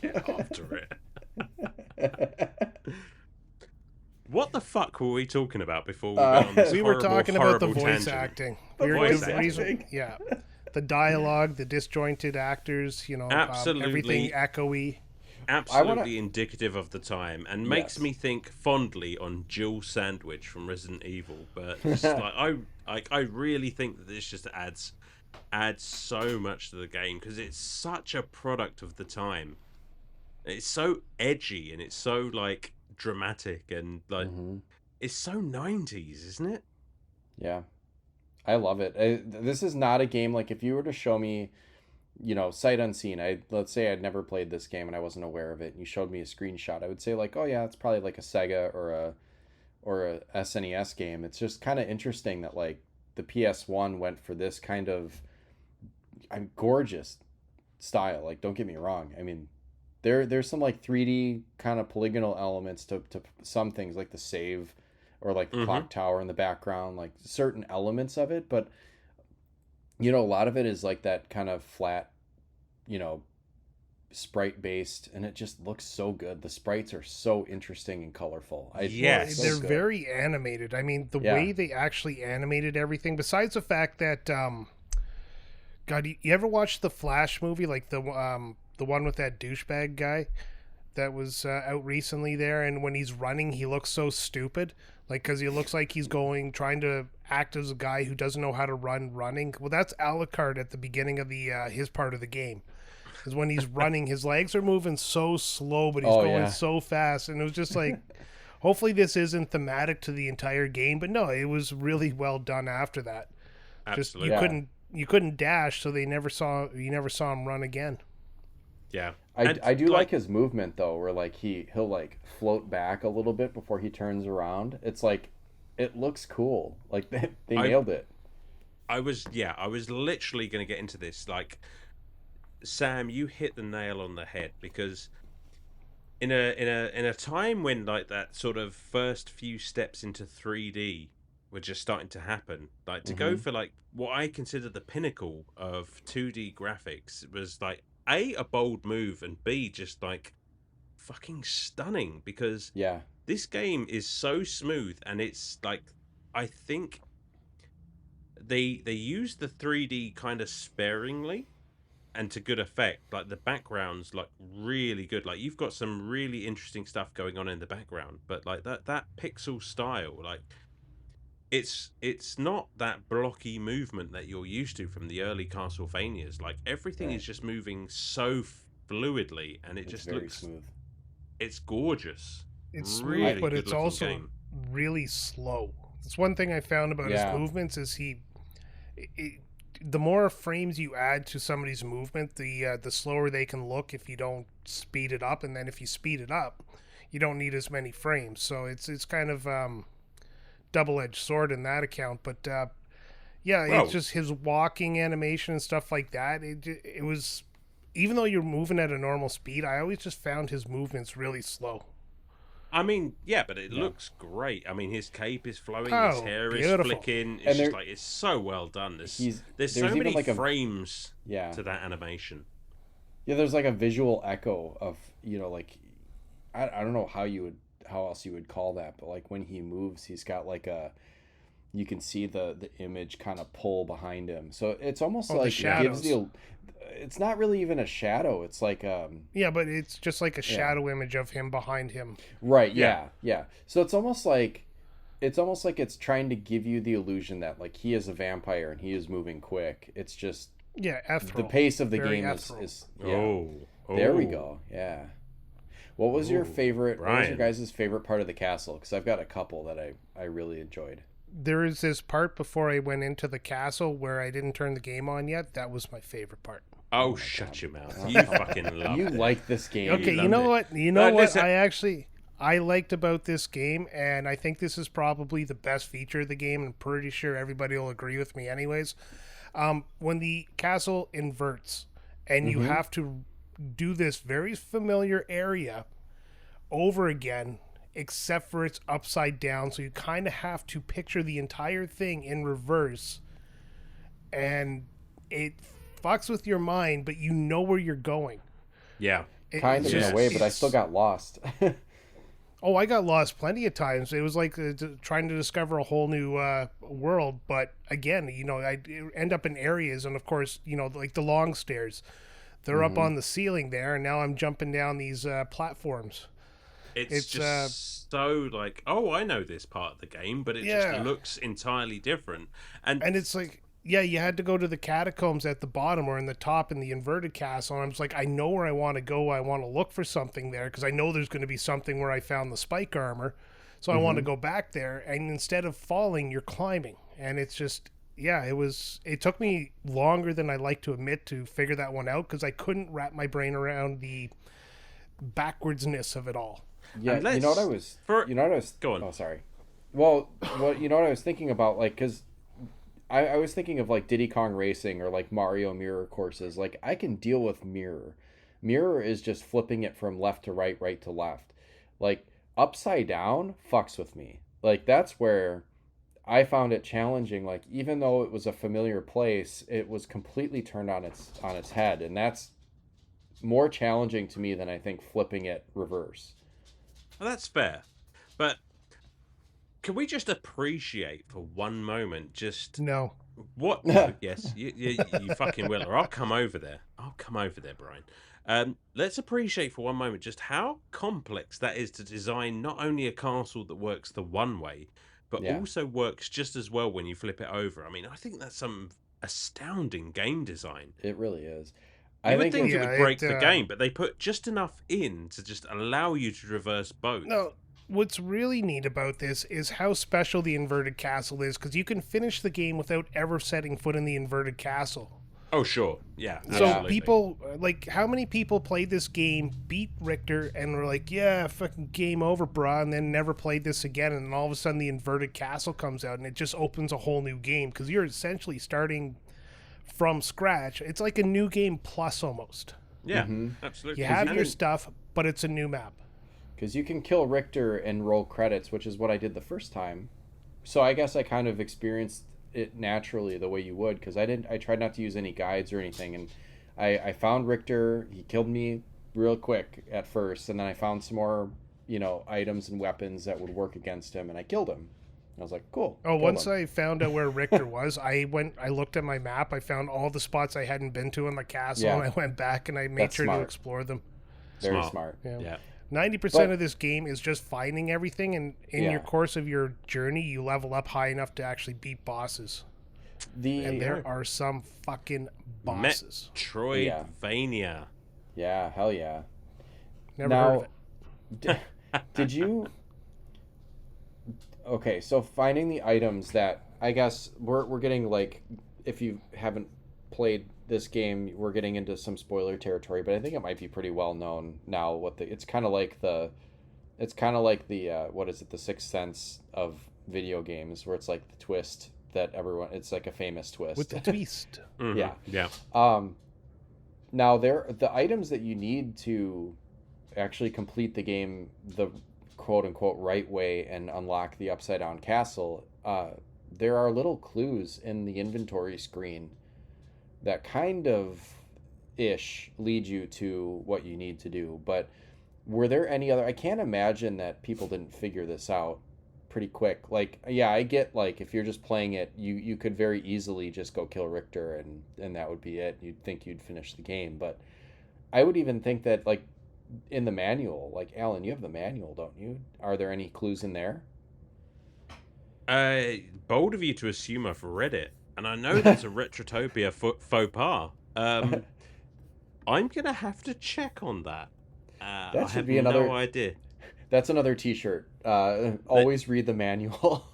Get after it. it. What the fuck were we talking about before we Uh, went on this We were horrible, talking about the horrible voice tangent? acting. The We were- voice the reason- acting. yeah. The dialogue, the disjointed actors, Absolutely. everything echoey. Absolutely indicative of the time, and makes Yes. me think fondly on Jill Sandwich from Resident Evil. But just I really think that this just adds so much to the game because it's such a product of the time. It's so edgy and it's so like dramatic and like Mhm. it's so 90s, isn't it? Yeah, I love it. This is not a game like if you were to show me, sight unseen. Let's say I'd never played this game and I wasn't aware of it, and you showed me a screenshot. I would say like, oh yeah, it's probably like a Sega or a SNES game. It's just kind of interesting that like the PS1 went for this kind of gorgeous style. Like, don't get me wrong. I mean, there's some like 3D kind of polygonal elements to some things like the save or like the clock tower in the background, like certain elements of it, but a lot of it is like that kind of flat, you know, sprite based, and it just looks so good. The sprites are so interesting and colorful. Well, It's Yes. so they're good. very animated. I mean, the Yeah. way they actually animated everything, besides the fact that, God, you ever watch the Flash movie, like the one with that douchebag guy that was out recently there, and when he's running, he looks so stupid, like because he looks like he's trying to act as a guy who doesn't know how to run running. Well, that's Alucard at the beginning of the his part of the game. Is when he's running, his legs are moving so slow, but he's Oh going yeah. so fast, and it was just like, hopefully this isn't thematic to the entire game, but no, it was really well done after that. Just Absolutely. you couldn't dash, so you never saw him run again. Yeah. I And I do like like his movement though, where like he'll like float back a little bit before he turns around. It's like it looks cool. Like they I nailed it. I was literally going to get into this. Like, Sam, you hit the nail on the head, because in a time when like that sort of first few steps into 3D were just starting to happen, like to go Mm-hmm. for like what I consider the pinnacle of 2D graphics was like a bold move, and B, just like fucking stunning, because Yeah. this game is so smooth, and it's like, I think they use the 3D kind of sparingly and to good effect. Like the background's like really good. Like you've got some really interesting stuff going on in the background, but like that pixel style, like it's not that blocky movement that you're used to from the early Castlevanias. Like everything Right. is just moving so fluidly, and it It's just very looks, smooth. it's gorgeous. It's smooth, I Really but good it's looking also game. really slow. That's one thing I found about his Yeah. movements is it, the more frames you add to somebody's movement, the slower they can look if you don't speed it up, and then if you speed it up, you don't need as many frames. So it's kind of double edged sword in that account. But yeah, it's Well, just his walking animation and stuff like that. It was, even though you're moving at a normal speed, I always just found his movements really slow. I mean, yeah, but it Yeah. looks great. I mean, his cape is flowing, his Oh, hair is beautiful. flicking. It's And just like, it's so well done. There's so there's even many like a frames yeah. to that animation. Yeah, there's like a visual echo of, like I don't know how else you would call that, but like when he moves, he's got like a you can see the image kind of pull behind him. So it's almost Oh, the like it gives shadows. it's not really even a shadow. It's like Yeah, but it's just like a yeah. shadow image of him behind him. Right, Yeah. yeah. Yeah. So it's almost like it's trying to give you the illusion that like he is a vampire and he is moving quick. It's just Yeah, the ethereal. pace of the Very game ethereal. is yeah. Oh, There we oh, go. Yeah. What was your oh, favorite? What was your Brian. guys' favorite part of the castle? Because I've got a couple that I really enjoyed. There is this part before I went into the castle where I didn't turn the game on yet. That was my favorite part. Oh, Oh my shut god. your mouth. Oh, You come on. fucking You loved it. like this game. Okay, you loved know it. what? You know what Listen, I liked about this game, and I think this is probably the best feature of the game. I'm pretty sure everybody will agree with me, anyways. When the castle inverts, and you Mm-hmm. have to do this very familiar area over again, except for it's upside down. So you kind of have to picture the entire thing in reverse, and it fucks with your mind, but you know where you're going. yeah. Kind It's of in Yes. a way, but I it's still got lost. Oh, I got lost plenty of times. It was like trying to discover a whole new world. But again, I end up in areas, and of course, like the long stairs. They're up Mm-hmm. on the ceiling there, and now I'm jumping down these platforms. It's It's uh, just so like, oh, I know this part of the game, but it just yeah, looks entirely different. And and it's like, yeah, you had to go to the catacombs at the bottom or in the top in the inverted castle. And I'm just like, I know where I want to go. I want to look for something there because I know there's going to be something where I found the spike armor. So I want to Mm-hmm. go back there. And instead of falling, you're climbing. And it's just, yeah, it took me longer than I like to admit to figure that one out because I couldn't wrap my brain around the backwardsness of it all. Yeah, and you know what I let's was. for You know what I was. go on. Oh, sorry. Well, you know what I was thinking about, like, because I was thinking of like Diddy Kong Racing or like Mario Mirror courses. Like, I can deal with Mirror. Mirror is just flipping it from left to right, right to left. Like, upside down fucks with me. Like, that's where I found it challenging. Like, even though it was a familiar place, it was completely turned on its head, and that's more challenging to me than I think flipping it reverse. Well, that's fair. But can we just appreciate for one moment just No. what? No, yes, you fucking will, or I'll come over there. I'll come over there, Brian. Let's appreciate for one moment just how complex that is to design not only a castle that works the one way, but Yeah, also works just as well when you flip it over. I mean, I think that's some astounding game design. it really is. I You would think think it. it Yeah, would break the game, but they put just enough in to just allow you to reverse both. No, what's really neat about this is how special the inverted castle is, because you can finish the game without ever setting foot in the inverted castle. Oh, sure. Yeah, So absolutely. people, like, how many people played this game, beat Richter, and were like, yeah, fucking game over, brah, and then never played this again, and then all of a sudden the inverted castle comes out, and it just opens a whole new game, because you're essentially starting from scratch. It's like a new game plus almost. Yeah, Mhm. absolutely. You have And your stuff, but it's a new map. Because you can kill Richter and roll credits, which is what I did the first time. So I guess I kind of experienced it naturally the way you would, because I tried not to use any guides or anything, and I found Richter. He killed me real quick at first, and then I found some more items and weapons that would work against him, and I killed him. I was like, cool. Oh, killed once him. I found out where Richter was, I looked at my map, I found all the spots I hadn't been to in the castle, Yeah. and I went back and I made That's sure to smart. explore them. Very Smart. smart. Yeah. yeah. 90% But- of this game is just finding everything, and in Yeah. your course of your journey, you level up high enough to actually beat bosses. And there are some fucking bosses. Metroidvania. Yeah, hell yeah. Never heard of Now, it. did you? Okay, so finding the items that I guess we're getting, like, if you haven't played this game, we're getting into some spoiler territory, but I think it might be pretty well known now. It's kind of like the what is it, the Sixth Sense of video games, where it's like the twist that everyone, it's like a famous twist With the twist. Mhm. Yeah. Yeah. Now the items that you need to actually complete the game the quote unquote right way and unlock the upside down castle, there are little clues in the inventory screen that kind of ish lead you to what you need to do. But were there any other? I can't imagine that people didn't figure this out pretty quick. Like, yeah, I get, like, if you're just playing it, you could very easily just go kill Richter and that would be it. You'd think you'd finish the game. But I would even think that, like, in the manual, like, Alan, you have the manual, don't you? Are there any clues in there? Bold of you to assume I've read it, and I know that's a Retrotopia faux pas. I'm gonna have to check on that. That I should have be another. no idea. That's another T-shirt. Always read the manual.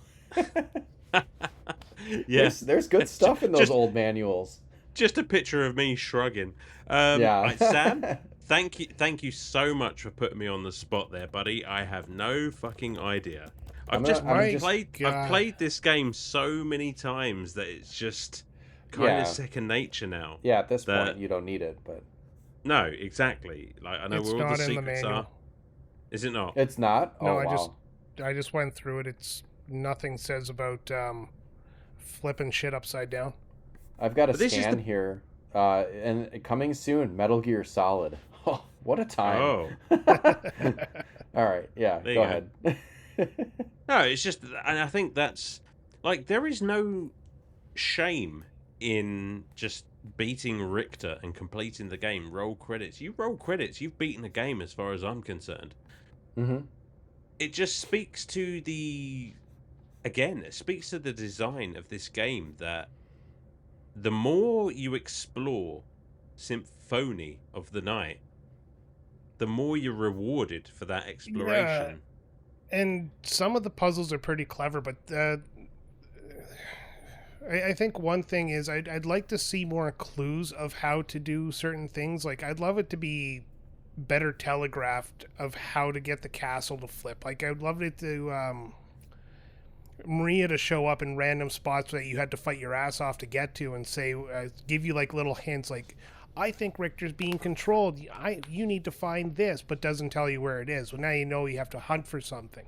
Yeah, There's good stuff in those just- old manuals. just a picture of me shrugging. Yeah. Right, Sam, thank you so much for putting me on the spot there, buddy. I have no fucking idea. I've played this game so many times that it's just kind Yeah. of second nature now. Yeah, at this That- point you don't need it, but No, exactly. Like, I know It's where all not the in the secrets manual. are. Is it not? it's not. No, Oh, I wow. just went through it. It's nothing says about flipping shit upside down. I've got a But this is scan the- here, and coming soon, Metal Gear Solid. Oh, what a time! Oh. All right, yeah, There go you ahead. No, it's just, and I think that's, like, there is no shame in just beating Richter and completing the game. Roll credits. You roll credits, you've beaten the game as far as I'm concerned. hmm It just speaks to it speaks to the design of this game, that the more you explore Symphony of the Night, the more you're rewarded for that exploration. And some of the puzzles are pretty clever, but I think one thing is I'd like to see more clues of how to do certain things. Like, I'd love it to be better telegraphed of how to get the castle to flip. Like, I'd love it to Maria to show up in random spots that you had to fight your ass off to get to, and say give you, like, little hints, like, I think Richter's being controlled. You need to find this, but doesn't tell you where it is. Well, now you know you have to hunt for something.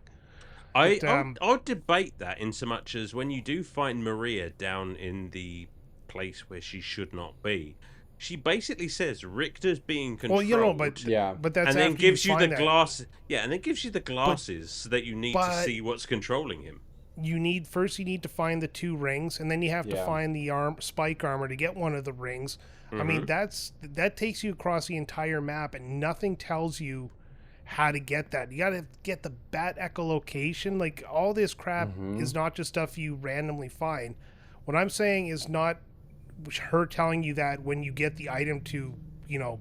I'll debate that, in so much as when you do find Maria down in the place where she should not be, she basically says Richter's being Well, controlled, Yeah. but that's and then after you gives you the find that. glass. Yeah, and then gives you the But glasses that you need to but see what's controlling him. you need to find the 2 rings, and then you have to Yeah. find the spike armor to get one of the rings. I mean, Hmm. that takes you across the entire map, and nothing tells you how to get that. You got to get the bat echolocation. Like, all this crap Mm-hmm. is not just stuff you randomly find. What I'm saying is not her telling you that when you get the item to, you know,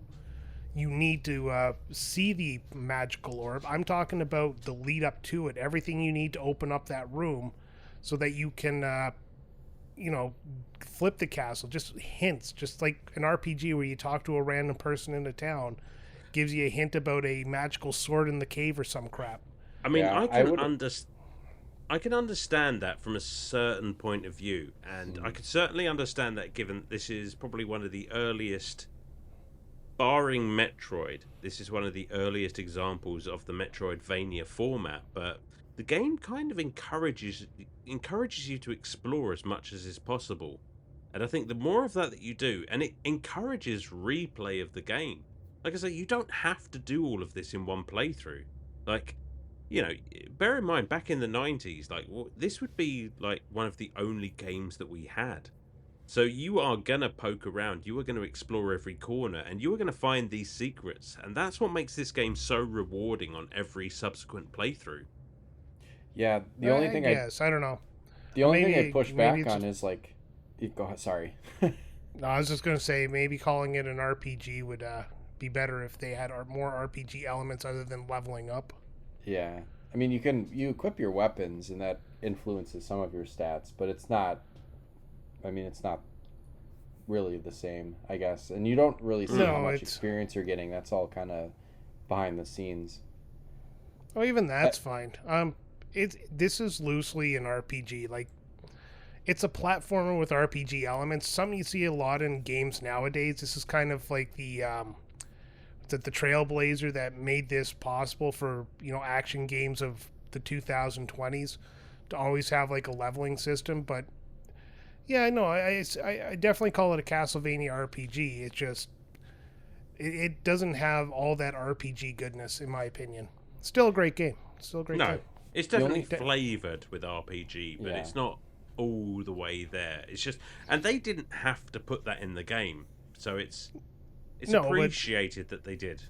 you need to see the magical orb. I'm talking about the lead up to it, everything you need to open up that room so that you can, you know, flip the castle. Just hints, just like an RPG where you talk to a random person in a town, gives you a hint about a magical sword in the cave or some crap. I mean, Yeah. I would. I can understand that from a certain point of view, and I Mm. could certainly understand that given this is probably one of the earliest, barring Metroid, this is one of the earliest examples of the Metroidvania format, but the game kind of encourages you to explore as much as is possible. And I think the more of that you do, and it encourages replay of the game. Like I say, you don't have to do all of this in one playthrough. Like, you know, bear in mind, back in the 90s, like, this would be like one of the only games that we had. So you are gonna poke around, you are gonna explore every corner, and you are gonna find these secrets, and that's what makes this game so rewarding on every subsequent playthrough. Yeah. I guess I don't know. The only thing I push Maybe back it's on just, is like, go ahead. Sorry. no, I was just gonna say maybe calling it an RPG would be better if they had more RPG elements other than leveling up. Yeah. I mean, you equip your weapons, and that influences some of your stats, but it's not. I mean, it's not really the same, I guess. And you don't really see how No, much it's experience you're getting. That's all kind of behind the scenes. oh, even I, that's fine. This is loosely an RPG. Like, it's a platformer with RPG elements. Something you see a lot in games nowadays. This is kind of like the trailblazer that made this possible for, you know, action games of the 2020s to always have like a leveling system. But yeah, no, I definitely call it a Castlevania RPG. It just it doesn't have all that RPG goodness, in my opinion. Still a great game. Still a great No, game. it's the definitely only flavored with RPG, but Yeah. it's not all the way there. It's just, and they didn't have to put that in the game, so it's No, but appreciated that they did.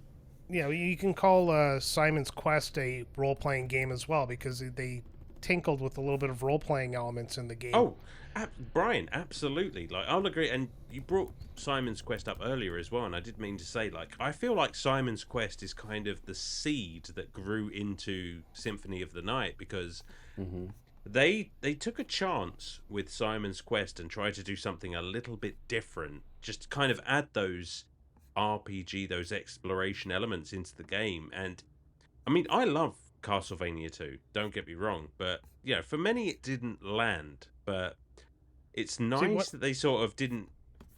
yeah, you can call Simon's Quest a role playing game as well because they tinkled with a little bit of role playing elements in the game. Oh, Brian, absolutely. Like, I'll agree. And you brought Simon's Quest up earlier as well, and I did mean to say, like, I feel like Simon's Quest is kind of the seed that grew into Symphony of the Night, because Mm-hmm. they took a chance with Simon's Quest and tried to do something a little bit different, just to kind of add those RPG, those exploration elements into the game. And I mean, I love Castlevania 2, don't get me wrong, but you know, for many it didn't land, but it's See what? nice that they sort of didn't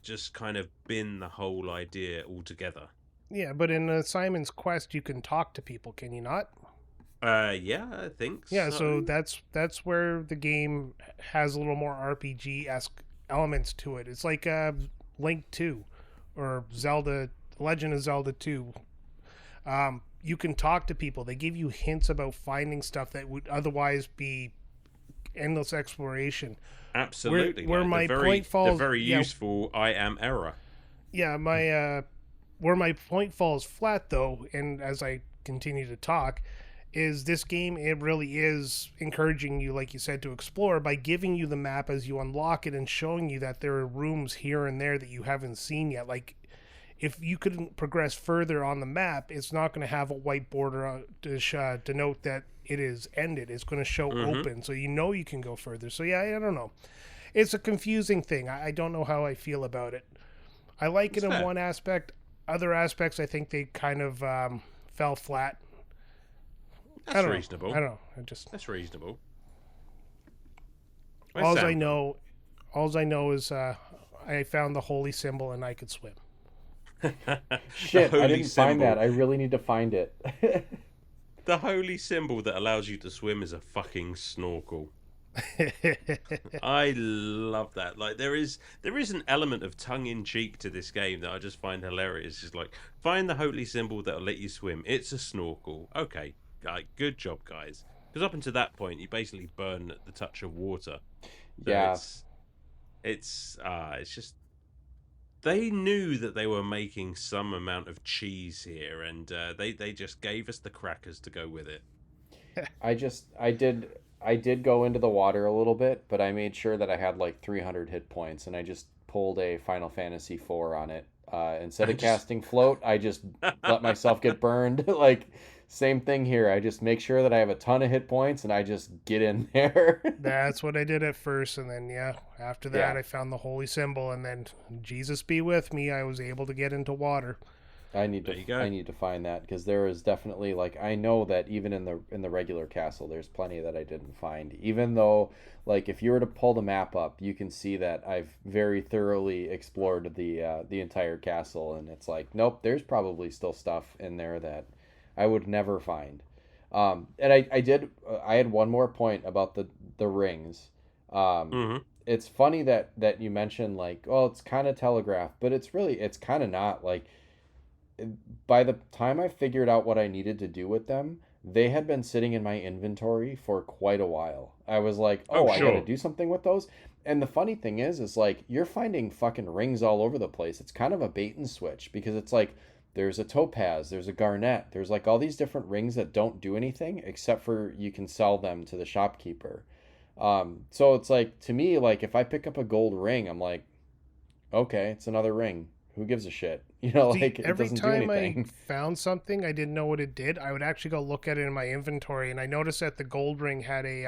just kind of bin the whole idea altogether. Yeah, but in Simon's Quest, you can talk to people, can you not? Yeah, I think Yeah, so so. that's where the game has a little more RPG esque elements to it. It's like Link 2 or Zelda Legend of Zelda 2. You can talk to people. They give you hints about finding stuff that would otherwise be endless exploration. Absolutely, Where like my point the falls, very yeah, useful I am error. yeah, my where my point falls flat though, and as I continue to talk, is this game, it really is encouraging you, like you said, to explore by giving you the map as you unlock it and showing you that there are rooms here and there that you haven't seen yet. Like, if you couldn't progress further on the map, it's not going to have a white border to denote that it is ended. It's going to show Mm-hmm. open, so you know you can go further. So yeah, I don't know. It's a confusing thing. I don't know how I feel about it. I like it It's in fair. one aspect. Other aspects, I think they kind of fell flat. I That's don't know. I reasonable. don't know. I just That's reasonable. Where's alls Sam I gone? know, alls I know is I found the holy symbol and I could swim. The Shit, I holy didn't find that. symbol. I really need to find it. The holy symbol that allows you to swim is a fucking snorkel. I love that. Like there is an element of tongue in cheek to this game that I just find hilarious. It's like find the holy symbol that'll let you swim. It's a snorkel. Okay, like good job, guys. Because up until that point, you basically burn at the touch of water. So Yeah, it's just they knew that they were making some amount of cheese here, and they just gave us the crackers to go with it. I did go into the water a little bit, but I made sure that I had like 300 hit points, and I just pulled a Final Fantasy 4 on it. Instead I of just casting float, I just let myself get burned. Like same thing here. I just make sure that I have a ton of hit points, and I just get in there. That's what I did at first, and then yeah, after that Yeah. I found the holy symbol, and then Jesus be with me, I was able to get into water. I there you I go. need to find that because there is definitely like I know that even in the regular castle there's plenty that I didn't find. Even though like if you were to pull the map up, you can see that I've very thoroughly explored the entire castle, and it's like nope, there's probably still stuff in there that I would never find. And I had one more point about the rings. Um, Hmm. it's funny that you mentioned like, well, it's kind of telegraphed, but it's kind of not. Like by the time I figured out what I needed to do with them, they had been sitting in my inventory for quite a while. I was like, Oh "Oh, I got to sure. do something with those." And the funny thing is like you're finding fucking rings all over the place. It's kind of a bait and switch because it's like there's a topaz, there's a garnet, there's like all these different rings that don't do anything except for you can sell them to the shopkeeper. So it's like to me, like if I pick up a gold ring, I'm like, okay, it's another ring. Who gives a shit? You know, See, like it every doesn't do time I anything. found something I didn't know what it did, I would actually go look at it in my inventory, and I noticed that the gold ring had a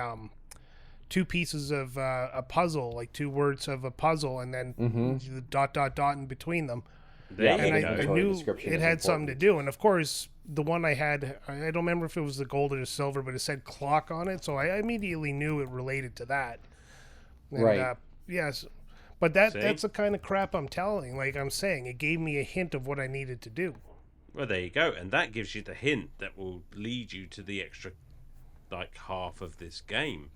two pieces of a puzzle, like two words of a puzzle, and then Mm-hmm. the dot dot dot in between them. There Yeah, And the you I go. inventory knew description it is had something to important. do. And of course, the one I had, I don't remember if it was the gold or the silver, but it said clock on it. So I immediately knew it related to that. And Right. yes, but that's See? the kind of crap I'm telling. Like I'm saying, it gave me a hint of what I needed to do. Well, there you go, and that gives you the hint that will lead you to the extra like half of this game.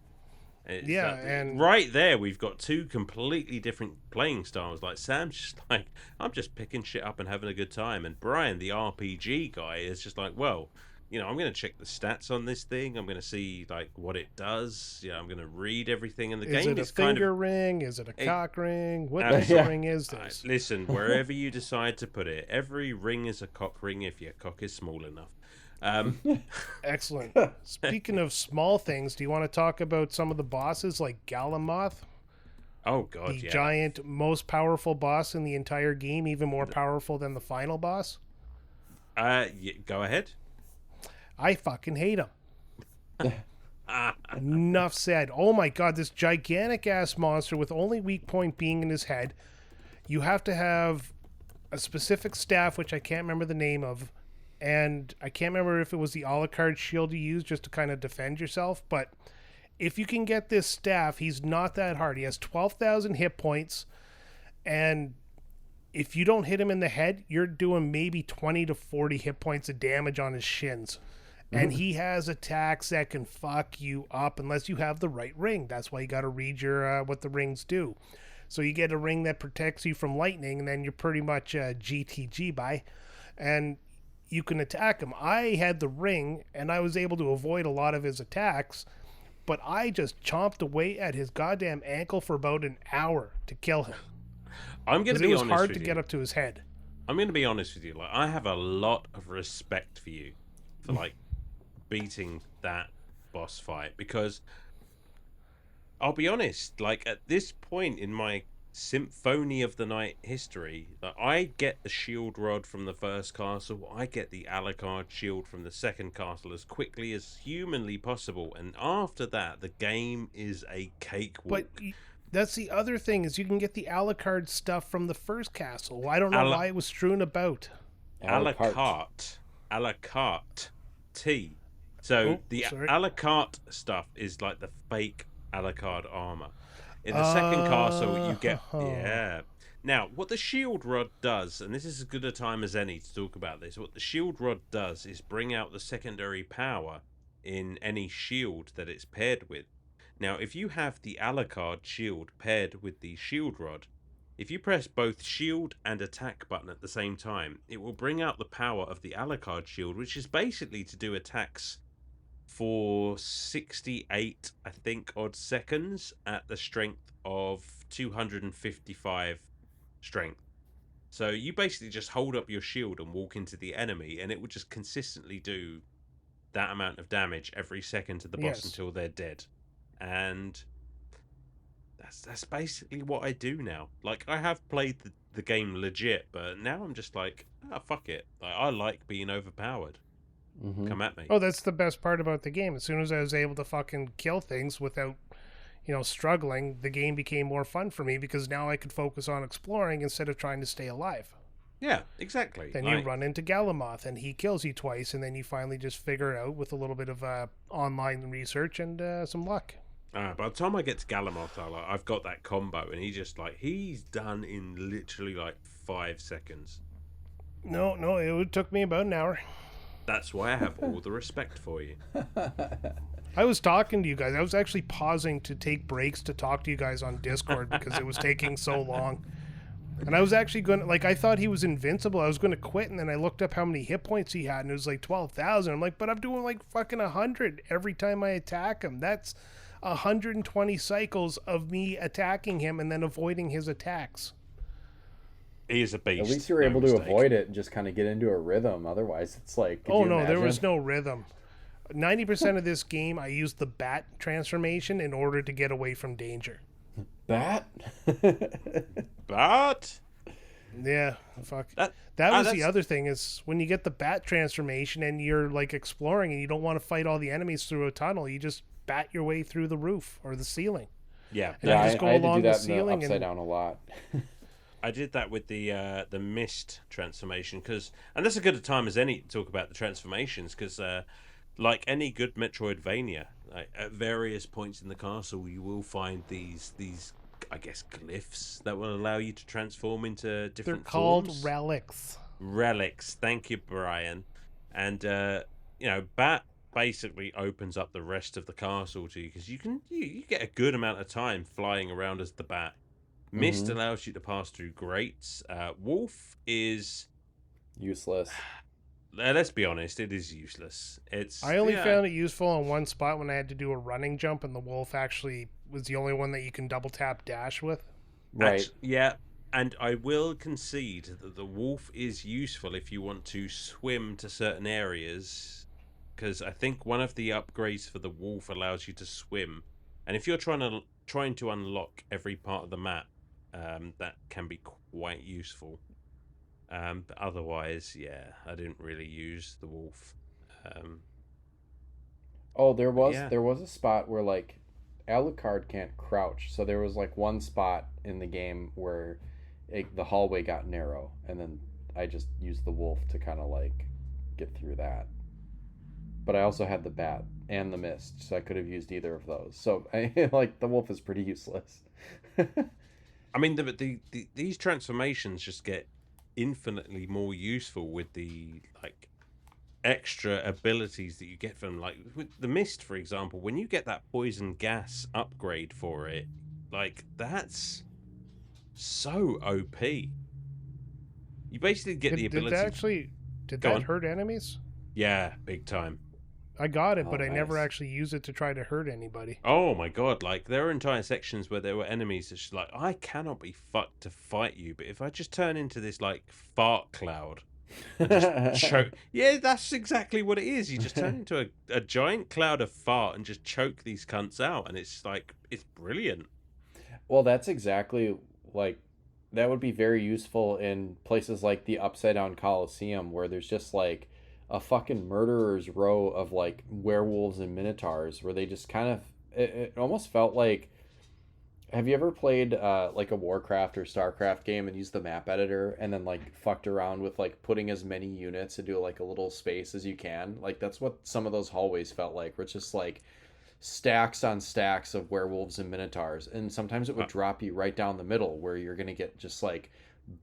It's Yeah, that and right there. We've got two completely different playing styles. Like Sam's just like, I'm just picking shit up and having a good time, and Brian, the RPG guy, is just like, well, I'm going to check the stats on this thing. I'm going to see like what it does. I'm going to read everything, and the is game it a is kind of finger ring? Is it a it, cock ring? What type of absolutely. Yeah. ring is this? Listen, wherever you decide to put it, every ring is a cock ring if your cock is small enough. Um, Excellent. Speaking of small things, do you want to talk about some of the bosses like Galamoth, oh God, the yeah. giant, most powerful boss in the entire game, even more powerful than the final boss? Go ahead. I fucking hate him. Ah, Enough said. Oh my god, this gigantic ass monster with only weak point being in his head. You have to have a specific staff, which I can't remember the name of, and I can't remember if it was the a la carte shield you use just to kind of defend yourself. But if you can get this staff, he's not that hard. He has 12,000 hit points, and if you don't hit him in the head, you're doing maybe 20 to 40 hit points of damage on his shins. And he has attacks that can fuck you up unless you have the right ring. That's why you got to read your what the rings do. So you get a ring that protects you from lightning, and then you're pretty much GTG by, and you can attack him. I had the ring, and I was able to avoid a lot of his attacks, but I just chomped away at his goddamn ankle for about an hour to kill him I'm going because to it be was honest hard with to get you. up to his head. I'm going to be honest with you. Like, I have a lot of respect for you for like beating that boss fight because I'll be honest. Like at this point in my Symphony of the Night history, like, I get the shield rod from the first castle. I get the Alucard shield from the second castle as quickly as humanly possible, and after that, the game is a But cakewalk. that's the other thing is you can get the Alucard stuff from the first castle. I don't know Ala why it was strewn about. A la carte. a la carte tea. So Oh, the sorry. a la carte stuff is like the fake a la carte armor. In the second castle, you get Oh. yeah. Now, what the shield rod does, and this is as good a time as any to talk about this. What the shield rod does is bring out the secondary power in any shield that it's paired with. Now, if you have the Alucard shield paired with the shield rod, if you press both shield and attack button at the same time, it will bring out the power of the Alucard shield, which is basically to do attacks for 68, I think, odd seconds at the strength of 255 strength. So you basically just hold up your shield and walk into the enemy, and it will just consistently do that amount of damage every second to the boss Yes. until they're dead. And that's basically what I do now. Like, I have played the game legit, but now I'm just like, fuck it. Like, I like being overpowered. Mm-hmm. Come at me. Oh, that's the best part about the game. As soon as I was able to fucking kill things without, struggling, the game became more fun for me because now I could focus on exploring instead of trying to stay alive. Yeah, exactly. Then you run into Galamoth and he kills you twice, and then you finally just figure it out with a little bit of online research and some luck. By the time I get to Galamoth, I've got that combo, and he's done in literally like 5 seconds. No, it took me about an hour. That's why I have all the respect for you. I was talking to you guys. I was actually pausing to take breaks to talk to you guys on Discord because it was taking so long. And I was actually going to, like, I thought he was invincible. I was going to quit, and then I looked up how many hit points he had, and it was like 12,000. I'm like, but I'm doing like fucking 100 every time I attack him. That's 120 cycles of me attacking him and then avoiding his attacks. He is a beast. At least you were able to avoid it and just kind of get into a rhythm. Otherwise, it's like, oh no, there was no rhythm. 90% of this game, I used the bat transformation in order to get away from danger. Bat? Bat? Yeah, fuck. That was the other thing is when you get the bat transformation and you're like exploring and you don't want to fight all the enemies through a tunnel, you just bat your way through the roof or the ceiling. Yeah. And you just go I had to along do the that ceiling in the upside down a lot. I did that with the mist transformation and that's as good a time as any to talk about the transformations because like any good Metroidvania, like, at various points in the castle you will find these I guess glyphs that will allow you to transform into different forms. They're called relics. Relics. Thank you, Brian. And Bat basically opens up the rest of the castle to you because you get a good amount of time flying around as the Bat. Mist allows you to pass through grates. Wolf is useless. Let's be honest, it is useless. I only found it useful in one spot when I had to do a running jump, and the wolf actually was the only one that you can double tap dash with. Right. Yeah, and I will concede that the wolf is useful if you want to swim to certain areas, because I think one of the upgrades for the wolf allows you to swim, and if you're trying to unlock every part of the map, that can be quite useful. But otherwise, yeah, I didn't really use the wolf. There was a spot where like Alucard can't crouch, so there was like one spot in the game where the hallway got narrow, and then I just used the wolf to kind of like get through that. But I also had the bat and the mist, so I could have used either of those. So like the wolf is pretty useless. I mean, these transformations just get infinitely more useful with the like extra abilities that you get from, like, with the mist, for example. When you get that poison gas upgrade for it, like, that's so OP. You basically get the ability. Did that hurt enemies? Yeah, big time. I got it, but I never actually used it to try to hurt anybody. Oh my god, like, there are entire sections where there were enemies that's just like, I cannot be fucked to fight you, but if I just turn into this, like, fart cloud and just choke. Yeah, that's exactly what it is. You just turn into a giant cloud of fart and just choke these cunts out, and it's like, it's brilliant. Well, that's exactly, like, that would be very useful in places like the Upside Down Coliseum, where there's just, like, a fucking murderer's row of like werewolves and minotaurs, where they just kind of it almost felt like, have you ever played like a Warcraft or Starcraft game and used the map editor and then like fucked around with like putting as many units into like a little space as you can? Like that's what some of those hallways felt like, where it's just like stacks on stacks of werewolves and minotaurs, and sometimes it would drop you right down the middle where you're gonna get just like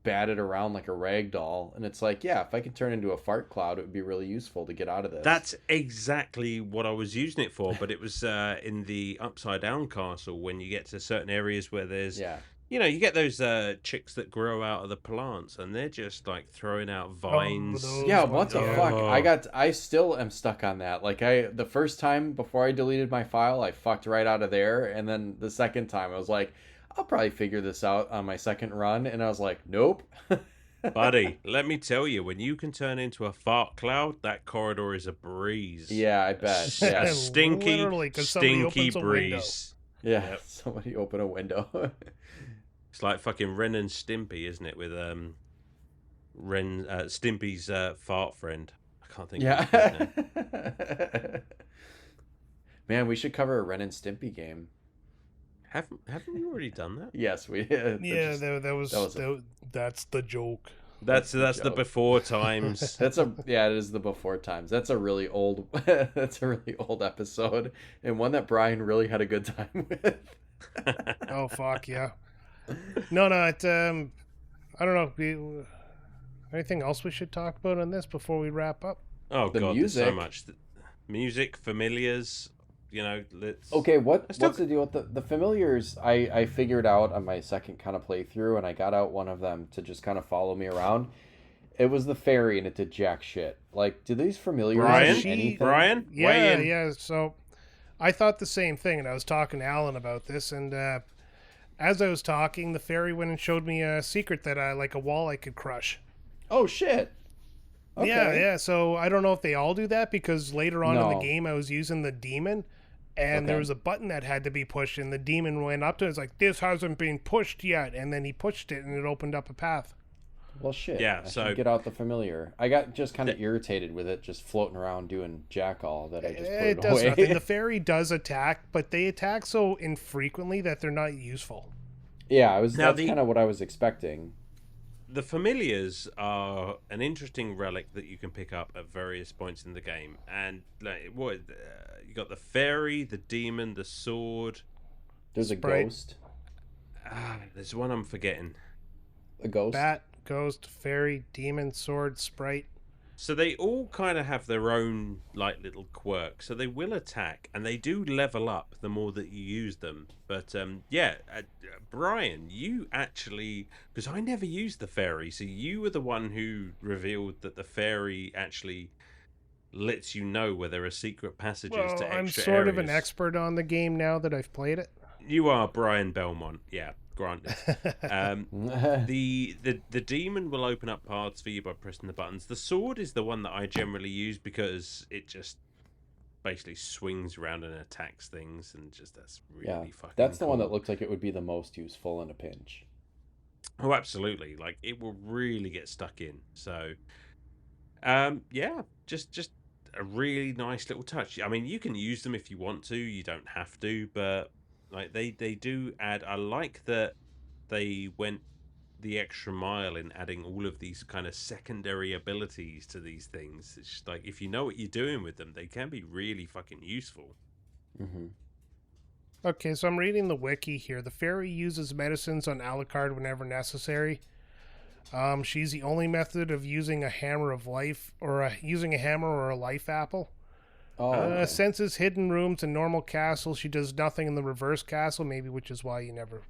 bat it around like a rag doll. And it's like, yeah, if I could turn into a fart cloud, it would be really useful to get out of this. That's exactly what I was using it for, but it was in the Upside Down Castle when you get to certain areas where there's, Yeah. you get those chicks that grow out of the plants and they're just like throwing out Oh, vines. Yeah, those what ones, the yeah. fuck? I still am stuck on that. Like the first time before I deleted my file, I fucked right out of there, and then the second time I was like, I'll probably figure this out on my second run, and I was like, nope. Buddy, let me tell you, when you can turn into a fart cloud, that corridor is a breeze. Yeah, I bet. Yeah. A stinky, Literally, 'cause somebody stinky opens a window. breeze. Yeah, Yep. somebody open a window. It's like fucking Ren and Stimpy, isn't it? With Stimpy's fart friend. I can't think of his name. Man, we should cover a Ren and Stimpy game. Haven't we already done that? Yes, we. Yeah, that's the joke. That's the joke. before times. It is the before times. That's a really old episode, and one that Brian really had a good time with. Oh fuck yeah. No, I don't know. Anything else we should talk about on this before we wrap up? Oh The god, there's so music. much. Music, familiars. Let's. Okay, what's talk- the deal with the familiars? I figured out on my second kind of playthrough, and I got out one of them to just kind of follow me around. It was the fairy, and it did jack shit. Like, do these familiars Brian? do anything? Brian, weigh in. Yeah. So I thought the same thing, and I was talking to Alan about this, and as I was talking, the fairy went and showed me a secret that like a wall I could crush. Oh shit! Okay. Yeah. So I don't know if they all do that, because later on in No. the game I was using the demon, and there Okay. was a button that had to be pushed, and the demon went up to it. It's like, this hasn't been pushed yet, and then he pushed it, and it opened up a path. Well, shit. Yeah, I so- should get out the familiar. I got just kind of irritated with it, just floating around doing jack all that. I just put It it does away. nothing. The fairy does attack, but they attack so infrequently that they're not useful. Yeah, Now that's the- kind of what I was expecting. The familiars are an interesting relic that you can pick up at various points in the game, and you got the fairy, the demon, the sword. There's a Sprite. ghost. There's one I'm forgetting. A ghost. Bat, ghost, fairy, demon, sword, sprite. So they all kind of have their own like little quirks. So they will attack, and they do level up the more that you use them. But Brian, you actually, because I never used the fairy, so you were the one who revealed that the fairy actually lets you know where there are secret passages Well, to extra I'm sort of an areas. expert on the game now that I've played it. You are Brian Belmont, yeah, granted. The demon will open up paths for you by pressing the buttons. The sword is the one that I generally use because it just basically swings around and attacks things, and just that's really Yeah, fucking that's the one cool. that looked like it would be the most useful in a pinch. Oh, absolutely! Like it will really get stuck in. So, yeah, just a really nice little touch. I mean, you can use them if you want to. You don't have to, but like they do add. I like that they went the extra mile in adding all of these kind of secondary abilities to these things. It's just like if you know what you're doing with them, they can be really fucking useful. Mm-hmm. Okay, so I'm reading the wiki here. The fairy uses medicines on Alucard whenever necessary. She's the only method of using a hammer of life, or using a hammer or a life apple. Oh, okay. Senses hidden rooms in normal castles. She does nothing in the reverse castle, maybe, which is why you never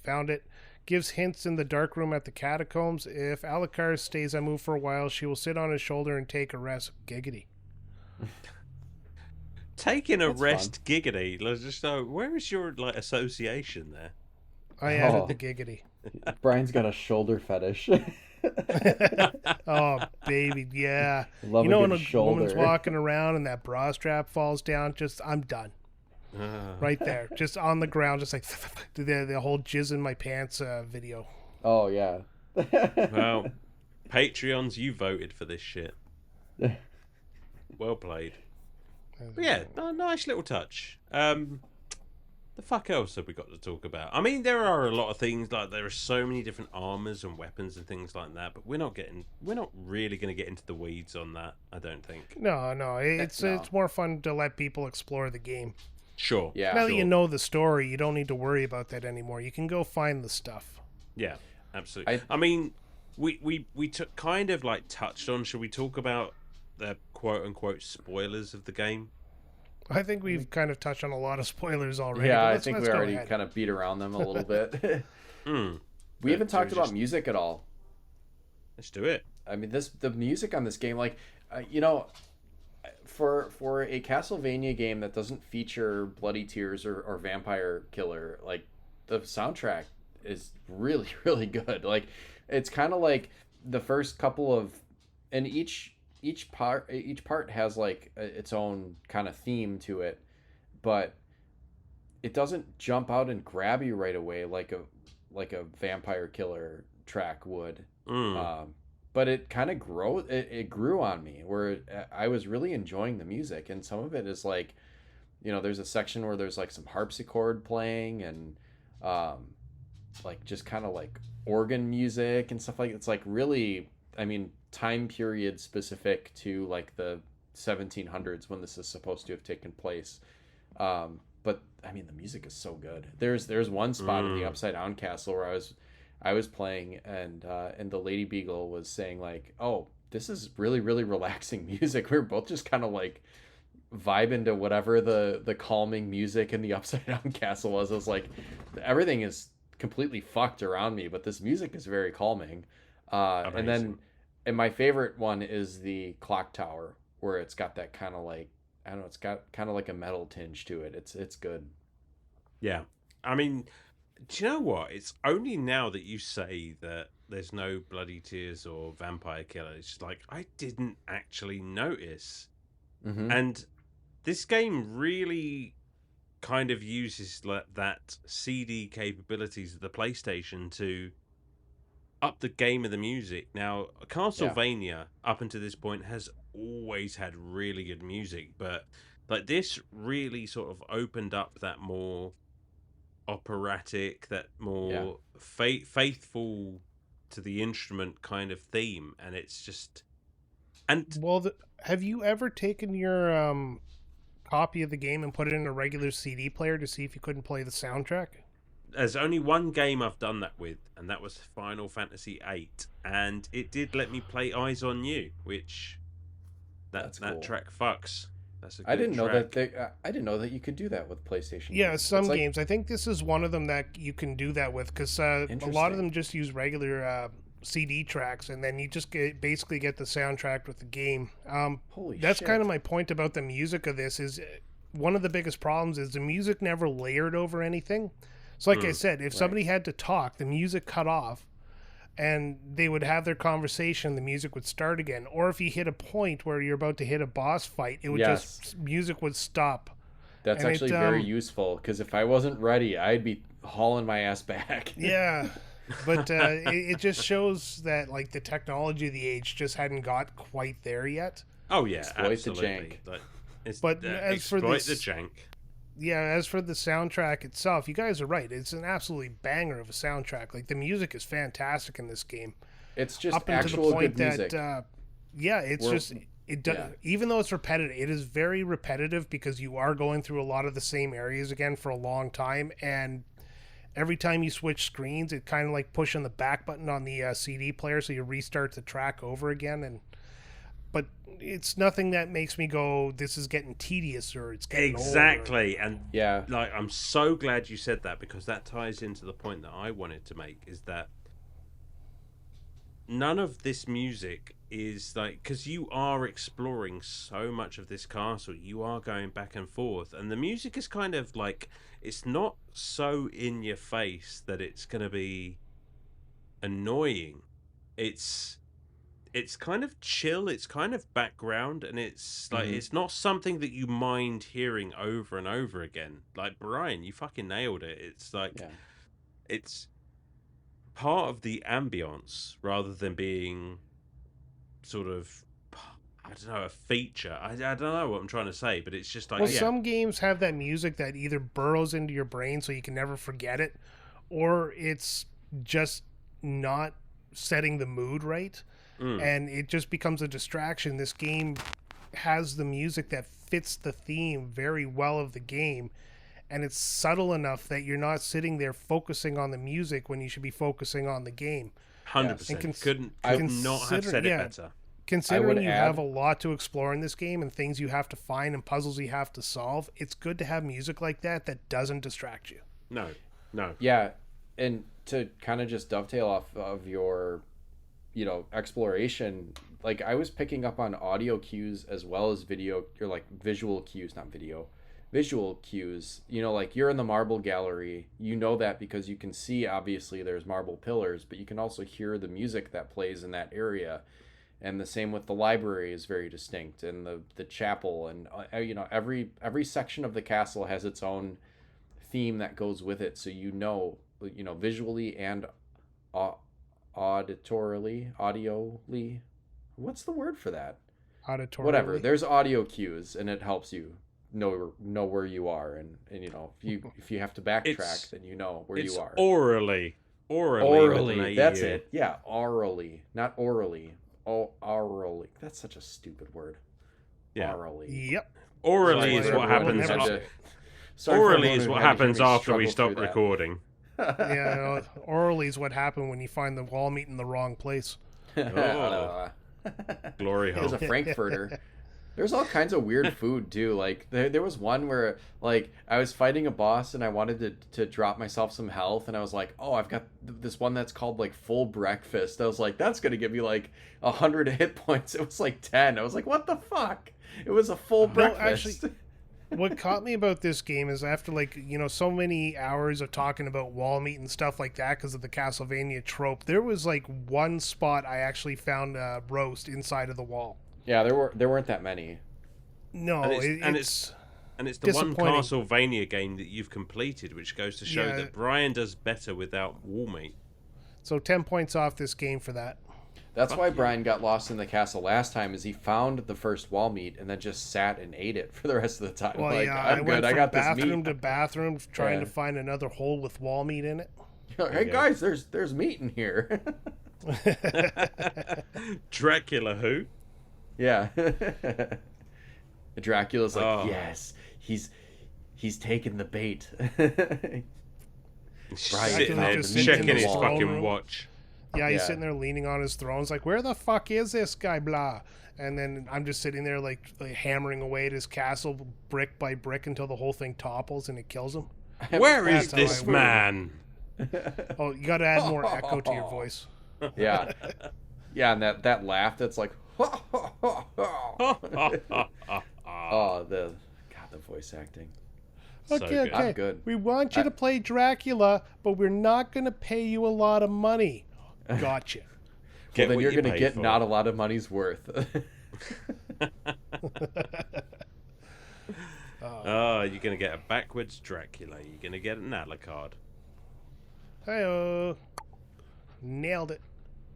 found it. Gives hints in the dark room at the catacombs. If Alucard stays unmoved for a while, she will sit on his shoulder and take a rest. Giggity. Taking a That's rest, giggity. Let's just know, where is your like association there? I added the giggity. Brian's got a shoulder fetish. Oh, baby, yeah. Love You know a when good a shoulder. woman's walking around and that bra strap falls down, I'm done. Right there. Just on the ground, just like the whole jizz in my pants video. Oh yeah. Well, Patreons, you voted for this shit. Well played. But yeah, a nice little touch. The fuck else have we got to talk about? I mean, there are a lot of things, like there are so many different armors and weapons and things like that, but we're not really going to get into the weeds on that, I don't think. No, it's No. it's more fun to let people explore the game. Sure. Yeah. Now that sure. you know the story, you don't need to worry about that anymore. You can go find the stuff. Yeah. absolutely. I I mean, we took kind of like touched on. Should we talk about the quote unquote spoilers of the game? I think we've kind of touched on a lot of spoilers already, yeah, but I let's think we go already ahead. kind of beat around them a little bit. Hmm. We haven't But talked about just music at all. let's do it. I mean, the music on this game, like, for a Castlevania game that doesn't feature bloody tears or vampire killer, like the soundtrack is really really good. Like, it's kind of like the first couple of, and each part has like its own kind of theme to it, but it doesn't jump out and grab you right away like a vampire killer track would. Mm. Um, but it kind of it grew on me where I was really enjoying the music, and some of it is like, there's a section where there's like some harpsichord playing and um, like just kind of like organ music and stuff like it's like really, I mean, time period specific to like the 1700s when this is supposed to have taken place. But I mean, the music is so good. There's one spot in the Mm. Upside Down Castle where I was playing, and the Lady Beagle was saying like, "Oh, this is really really relaxing music." We were both just kind of like vibing to whatever the calming music in the Upside Down Castle was. I was like, everything is completely fucked around me, but this music is very calming. And Amazing. then, and my favorite one is the clock tower, where it's got that kind of like, I don't know, it's got kind of like a metal tinge to it. It's good. Yeah. I mean, do you know what? It's only now that you say that there's no bloody tears or vampire killer. It's like I didn't actually notice. Mm-hmm. And this game really kind of uses that CD capabilities of the PlayStation to up the game of the music. Now, Yeah. Castlevania up until this point has always had really good music, but like this really sort of opened up that more operatic, that Yeah. more faithful to the instrument kind of theme, and it's just and Well, have you ever taken your copy of the game and put it in a regular CD player to see if you couldn't play the soundtrack? there's only one game I've done that with, and that was Final Fantasy VIII, and it did let me play Eyes on You, which That's that cool. track fucks. That's a I good didn't know that track. I didn't know that you could do that with PlayStation Yeah, games. It's some like games. I think this is one of them that you can do that with because a lot of interesting. them just use regular CD tracks, and then you just basically get the soundtrack with the game. Holy That's kind of shit. my point about the music of this. Is one of the biggest problems is the music never layered over anything. So, like I Mm, said, if Right. somebody had to talk, the music cut off, and they would have their conversation, the music would start again. Or if you hit a point where you're about to hit a boss fight, it would Yes. just music would stop. That's And actually very useful because if I wasn't ready, I'd be hauling my ass back. yeah, but it just shows that like the technology of the age just hadn't got quite there yet. oh yeah, Exploit the absolutely. jank. Like it's But as for exploit the this, jank. yeah, as for the soundtrack itself, you guys are right. It's an absolutely banger of a soundtrack. Like the music is fantastic in this game, It's just up into the actual point good that music. yeah, it's We're just it does. yeah. Even though it's repetitive, it is very repetitive because you are going through a lot of the same areas again for a long time, and every time you switch screens, it kind of like pushing the back button on the CD player, so you restart the track over again. And but it's nothing that makes me go, "This is getting tedious" or "It's getting old." Or Exactly, and Yeah. like I'm so glad you said that because that ties into the point that I wanted to make is that none of this music is like because you are exploring so much of this castle, you are going back and forth, and the music is kind of like it's not so in your face that it's going to be annoying. It's it's kind of chill, it's kind of background, and it's like Hmm. it's not something that you mind hearing over and over again. Like Brian, you fucking nailed it. It's like Yeah. it's part of the ambience rather than being sort of I don't know a feature. I don't know what I'm trying to say, but it's just well, like yeah, some games have that music that either burrows into your brain so you can never forget it, or it's just not setting the mood right, mm, and it just becomes a distraction. This game has the music that fits the theme very well of the game, and it's subtle enough that you're not sitting there focusing on the music when you should be focusing on the game. And 100%. Could I not have said it better. I would considering you have add a lot to explore in this game and things you have to find and puzzles you have to solve, it's good to have music like that that doesn't distract you. No, no. yeah, and to kind of just dovetail off of your exploration, like I was picking up on audio cues as well as video, or like visual cues, not video, visual cues. Like you're in the marble gallery, that because you can see obviously there's marble pillars, but you can also hear the music that plays in that area. And the same with the library is very distinct, and the chapel, and every section of the castle has its own theme that goes with it, so visually and audioly, what's the word for that? Auditorily. Whatever, there's audio cues, and it helps you know where you are, and if you have to backtrack, then where you are. Orally, that's it. Yeah, orally, not orally. Orally, that's such a stupid word. Yeah. Orally. Yep. Orally is what happens. Orally is what happens after we stop recording. Yeah, orally is what happened when you find the wall meat in the wrong place. Oh. Glory hole. There's a Frankfurter. There's all kinds of weird food too. Like there was one where like I was fighting a boss and I wanted to drop myself some health, and I was like, oh, I've got this one that's called like full breakfast. I was like, that's gonna give me like 100 hit points. It was like 10. I was like, what the fuck? It was a full breakfast. Actually, what caught me about this game is after so many hours of talking about wall meat and stuff like that because of the Castlevania trope, there was like one spot I actually found roast inside of the wall. Yeah, there weren't that many. No, it's the one Castlevania game that you've completed, which goes to show that Brian does better without wall meat. So 10 points off this game for that. That's why Brian got lost in the castle last time, is he found the first wall meat and then just sat and ate it for the rest of the time. Well, like, I went from I got bathroom this meat. to bathroom trying to find another hole with wall meat in it. Hey guys, there's meat in here. Dracula who? Yeah. Dracula's like, yes, he's taken the bait. Brian sitting there checking his fucking watch. Yeah, he's sitting there leaning on his throne. He's like, where the fuck is this guy, blah? And then I'm just sitting there like hammering away at his castle brick by brick until the whole thing topples and it kills him. Where is this man? Oh, you got to add more echo to your voice. Yeah. Yeah, and that laugh that's like, the voice acting. Okay. I'm good. We want you to play Dracula, but we're not going to pay you a lot of money. Gotcha. Well, then you're going to get not a lot of money's worth. You're going to get a backwards Dracula. You're going to get an Alucard. Hey-oh. Nailed it.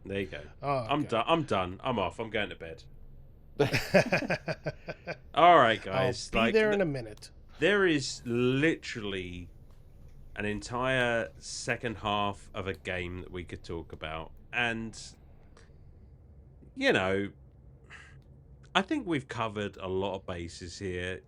There you go. Oh, I'm done. I'm off. I'm going to bed. All right, guys. I'll be there in a minute. There is literally an entire second half of a game that we could talk about, and I think we've covered a lot of bases here.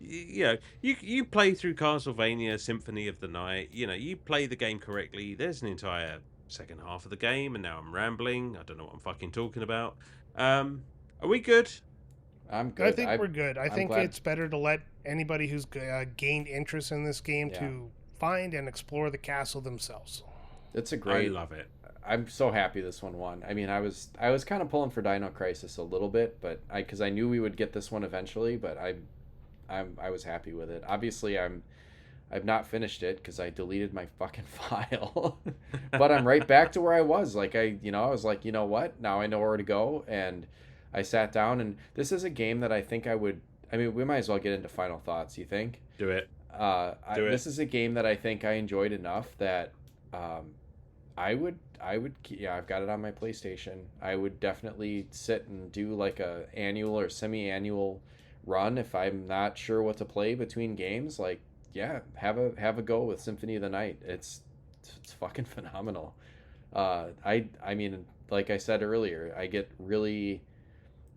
You play through Castlevania Symphony of the Night. You play the game correctly. There's an entire second half of the game, and now I'm rambling. I don't know what I'm fucking talking about. Are we good? I'm good. I think we're good. I think glad. it's better to let anybody who's gained interest in this game to find and explore the castle themselves. It's a great. I love it. I'm so happy this one won. I mean, I was kind of pulling for Dino Crisis a little bit, but because I knew we would get this one eventually, but I was happy with it. Obviously, I've not finished it because I deleted my fucking file, but I'm right back to where I was. Like I was like, you know what? Now I know where to go, and I sat down, and this is a game that I think I would. I mean, we might as well get into final thoughts. You think? Do it. This is a game that I think I enjoyed enough that I would I've got it on my PlayStation. I would definitely sit and do like a annual or semi-annual run if I'm not sure what to play between games. Like, yeah, have a go with Symphony of the Night. It's fucking phenomenal. I mean, like I said earlier, I get really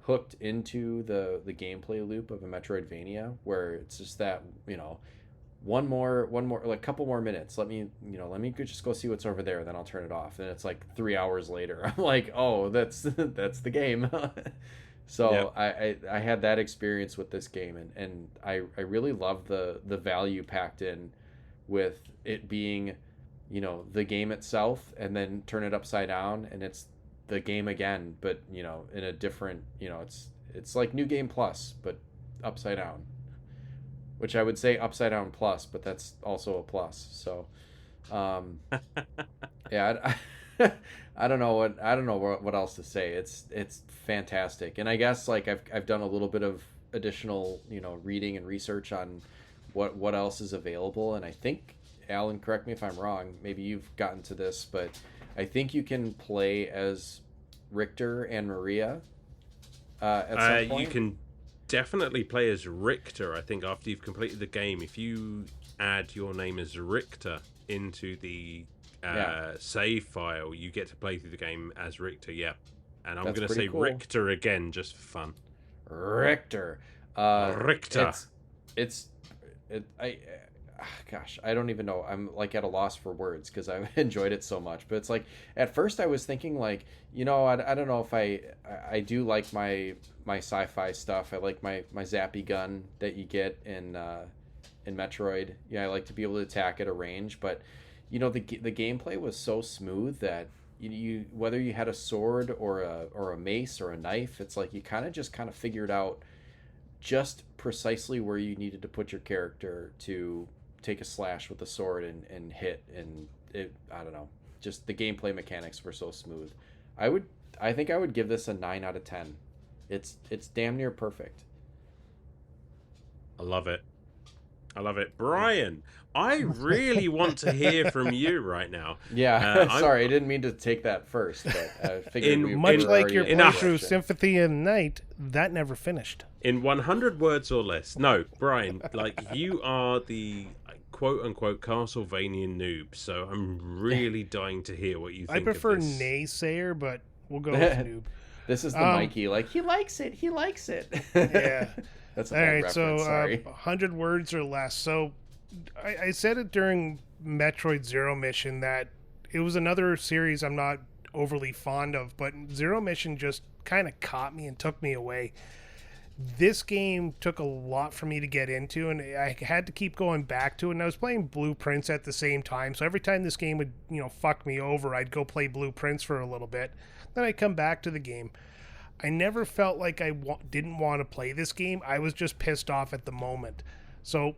hooked into the gameplay loop of a Metroidvania where it's just that, one more, like, couple more minutes. Let me just go see what's over there. Then I'll turn it off. And it's like 3 hours later. I'm like, oh, that's that's the game. Yep. So I had that experience with this game, and I really love the value packed in with it being, the game itself, and then turn it upside down, and it's the game again, but in a different, it's like New Game Plus, but upside down, which I would say upside down plus, but that's also a plus. So, um, yeah, I don't know what else to say. It's fantastic, and I guess, like, I've done a little bit of additional, reading and research on what else is available, and I think, Alan, correct me if I'm wrong. Maybe you've gotten to this, but I think you can play as Richter and Maria at some You point. can definitely play as Richter. I think after you've completed the game, if you add your name as Richter into the Yeah, save file, you get to play through the game as Richter. Yep. And I'm that's going to pretty say cool. Richter again just for fun. Richter. Uh, Richter. it's it's it. Gosh, I don't even know. I'm like at a loss for words because I've enjoyed it so much. But it's like, at first I was thinking, like, I don't know if I do like my sci-fi stuff. I like my zappy gun that you get in Metroid. Yeah, I like to be able to attack at a range, but the gameplay was so smooth that you whether you had a sword or a mace or a knife, it's like you kind of figured out just precisely where you needed to put your character to take a slash with a sword and hit. And it, I don't know, just the gameplay mechanics were so smooth. I would I think I would give this a 9 out of 10. It's damn near perfect. I love it. I love it. Brian, I really want to hear from you right now. Yeah, I'm sorry, I didn't mean to take that first, but I figured in we Much were in like already your in in a that playthrough direction. Symphony of the Night, that never finished. in 100 words or less. No, Brian, like, you are the quote unquote Castlevania noob, so I'm really dying to hear what you I think of prefer this. naysayer, but we'll go with noob. This is the Um, Mikey, like, he likes it, he likes it. yeah. That's an All old right, so reference, sorry. 100 words or less. So I said it during Metroid Zero Mission that it was another series I'm not overly fond of, but Zero Mission just kind of caught me and took me away. This game took a lot for me to get into, and I had to keep going back to it. And I was playing Blueprints at the same time, so every time this game would, fuck me over, I'd go play Blueprints for a little bit. Then I'd come back to the game. I never felt like I didn't want to play this game. I was just pissed off at the moment. So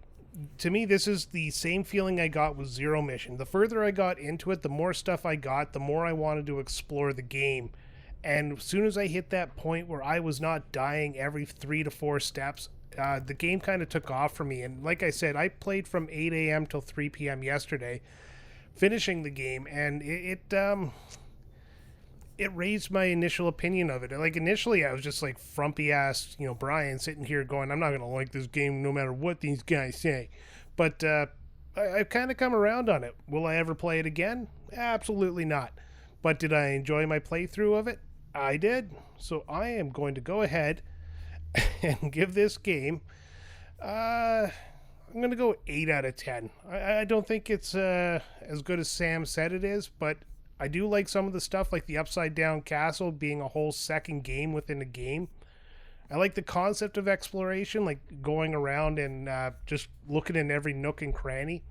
to me, this is the same feeling I got with Zero Mission. The further I got into it, the more stuff I got, the more I wanted to explore the game. And as soon as I hit that point where I was not dying every 3 to 4 steps, the game kind of took off for me. And like I said, I played from 8 a.m. till 3 p.m. yesterday, finishing the game, and it raised my initial opinion of it. Like, initially, I was just like frumpy ass, Brian sitting here going, I'm not going to like this game no matter what these guys say. But I've kind of come around on it. Will I ever play it again? Absolutely not. But did I enjoy my playthrough of it? I did. So I am going to go ahead and give this game, I'm going to go 8 out of 10. I don't think it's as good as Sam said it is, but I do like some of the stuff, like the Upside Down Castle being a whole second game within a game. I like the concept of exploration, like going around and just looking in every nook and cranny.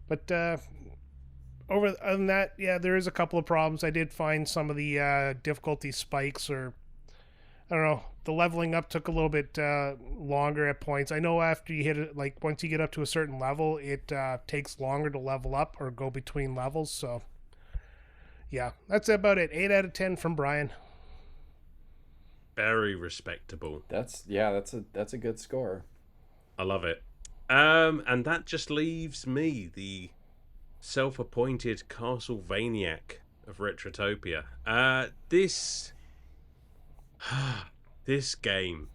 But other than that, yeah, there is a couple of problems. I did find some of the difficulty spikes, or I don't know, the leveling up took a little bit longer at points. I know after you hit it, like once you get up to a certain level, it takes longer to level up or go between levels. So yeah, that's about it. 8 out of 10 from Brian. Very respectable. That's a good score. I love it. And that just leaves me, the self-appointed Castlevaniac of Retrotopia. This this game,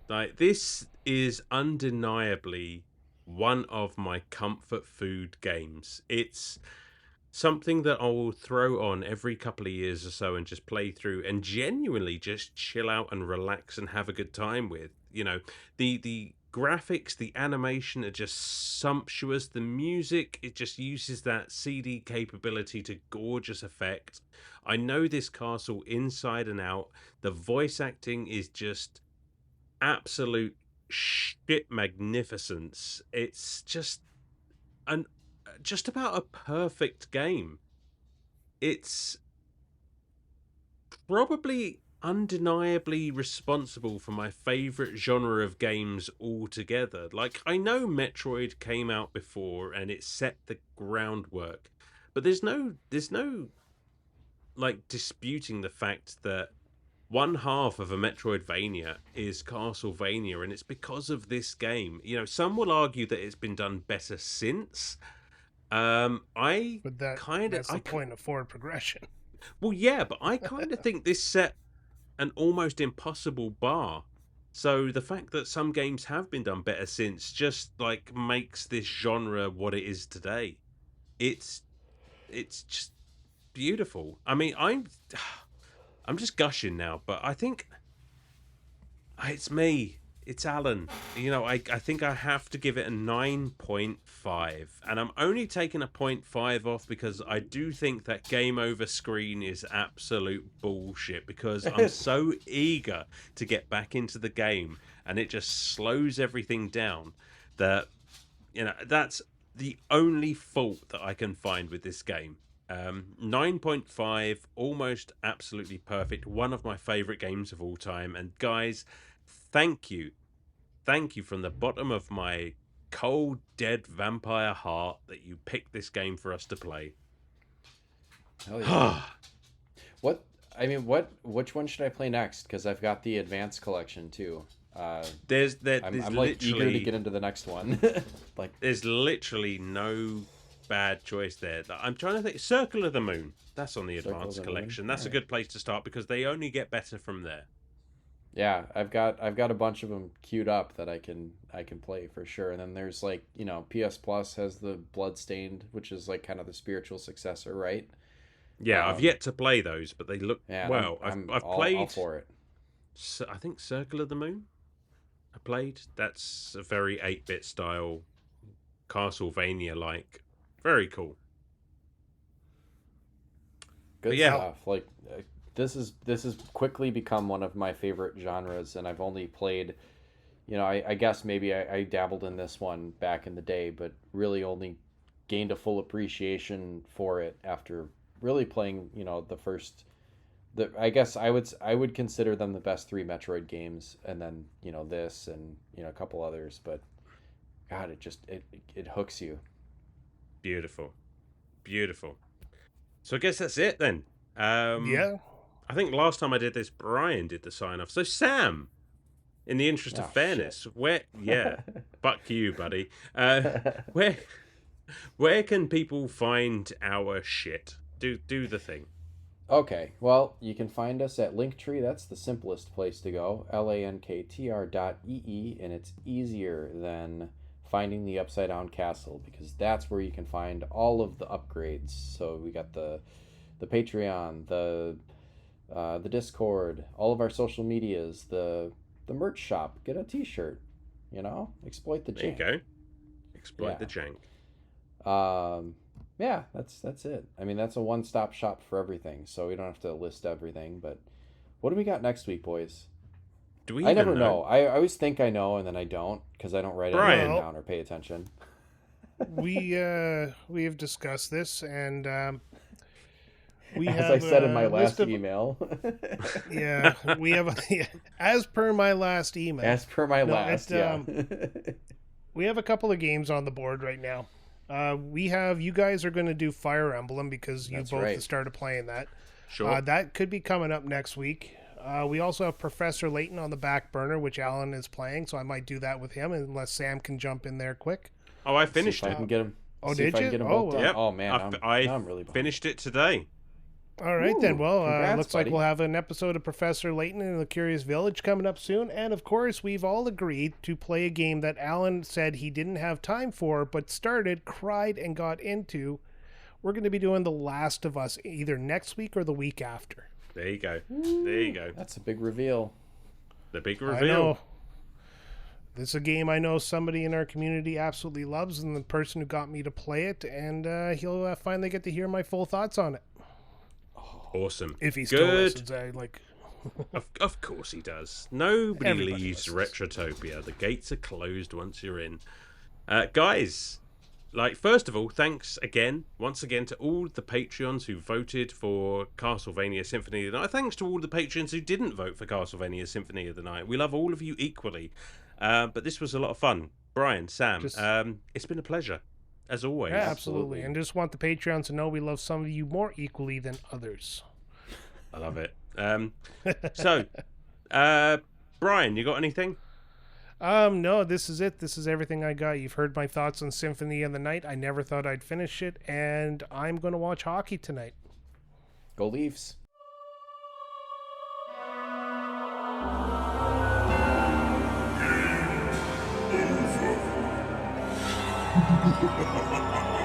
like, this is undeniably one of my comfort food games. It's something that I will throw on every couple of years or so and just play through and genuinely just chill out and relax and have a good time with. The graphics, the animation are just sumptuous. The music, it just uses that CD capability to gorgeous effect. I know this castle inside and out. The voice acting is just absolute shit magnificence. It's an just about a perfect game. It's probably undeniably responsible for my favorite genre of games altogether. Like, I know Metroid came out before and it set the groundwork, but there's no like disputing the fact that one half of a Metroidvania is Castlevania, and it's because of this game. You know, some will argue that it's been done better since. I But kind of, that's the point of forward progression. well, yeah, but I kind of think this set an almost impossible bar. So the fact that some games have been done better since just like makes this genre what it is today. It's it's just beautiful. I mean, I'm just gushing now, but I think it's me. It's Alan. You know, I think I have to give it a 9.5. And I'm only taking a point 0.5 off because I do think that game over screen is absolute bullshit, because I'm so eager to get back into the game and it just slows everything down that, you know, that's the only fault that I can find with this game. 9.5, almost absolutely perfect. One of my favorite games of all time. And guys, thank you. Thank you from the bottom of my cold, dead vampire heart that you picked this game for us to play. Hell yeah. What? I mean, which one should I play next? Because I've got the Advanced Collection too. There's I'm like eager to get into the next one. Like, there's literally no bad choice there. I'm trying to think. Circle of the Moon. That's on the Advanced Collection. That's a good place to start because they only get better from there. Yeah, I've got a bunch of them queued up that I can play for sure. And then there's like, you know, PS Plus has the Bloodstained, which is like kind of the spiritual successor, right? Yeah, I've yet to play those, but they look well. I've played all for it. I think Circle of the Moon. I played. That's a very 8-bit style Castlevania like. Very cool. Good stuff. Like this has quickly become one of my favorite genres, and I've only played, you know, I guess maybe I dabbled in this one back in the day, but really only gained a full appreciation for it after really playing, you know, I guess I would consider them the best 3 Metroid games, and then, you know, this and, you know, a couple others, but God, it hooks you. Beautiful. So I guess that's it then. Yeah. I think last time I did this, Brian did the sign off. So Sam, in the interest of fairness, fuck you, buddy. Where can people find our shit? Do the thing. Okay, well, you can find us at Linktree. That's the simplest place to go. LANKTR.ee, and it's easier than finding the Upside Down Castle because that's where you can find all of the upgrades. So we got the Patreon, the Discord, all of our social medias, the merch shop. Get a T-shirt, you know, exploit the jank. There you go. Exploit the jank. Yeah, that's it. I mean, that's a one-stop shop for everything, so we don't have to list everything. But what do we got next week, boys? Do we? I never know. I always think I know, and then I don't because I don't write anything down or pay attention. We have discussed this, and we as have I said in my last email. Yeah, we have as per my last email. As per my last, yeah. We have a couple of games on the board right now. You guys are going to do Fire Emblem because you both started playing that. Sure. That could be coming up next week. We also have Professor Layton on the back burner, which Alan is playing, so I might do that with him unless Sam can jump in there quick. Oh, I finished it. I can get him. Oh, did you? Yep. Oh man, I'm really behind. Finished it today. All right, then. Well, congrats, looks buddy. like we'll have an episode of Professor Layton in the Curious Village coming up soon. And, of course, we've all agreed to play a game that Alan said he didn't have time for, but started, cried, and got into. We're going to be doing The Last of Us either next week or the week after. There you go. There you go. That's a big reveal. The big reveal. I know. this is a game I know somebody in our community absolutely loves, and the person who got me to play it, and he'll finally get to hear my full thoughts on it. Awesome. If he still listens, Of course he does. Nobody Everybody leaves listens. Retrotopia. The gates are closed once you're in. Guys, first of all, thanks once again, to all the Patreons who voted for Castlevania Symphony of the Night. Thanks to all the Patreons who didn't vote for Castlevania Symphony of the Night. We love all of you equally. But this was a lot of fun. Brian, Sam, it's been a pleasure, as always. Yeah, absolutely. And just want the Patreons to know we love some of you more equally than others. I love it. Brian, you got anything? No, this is it. This is everything I got. You've heard my thoughts on Symphony of the Night. I never thought I'd finish it, and I'm going to watch hockey tonight. Go Leafs. Over.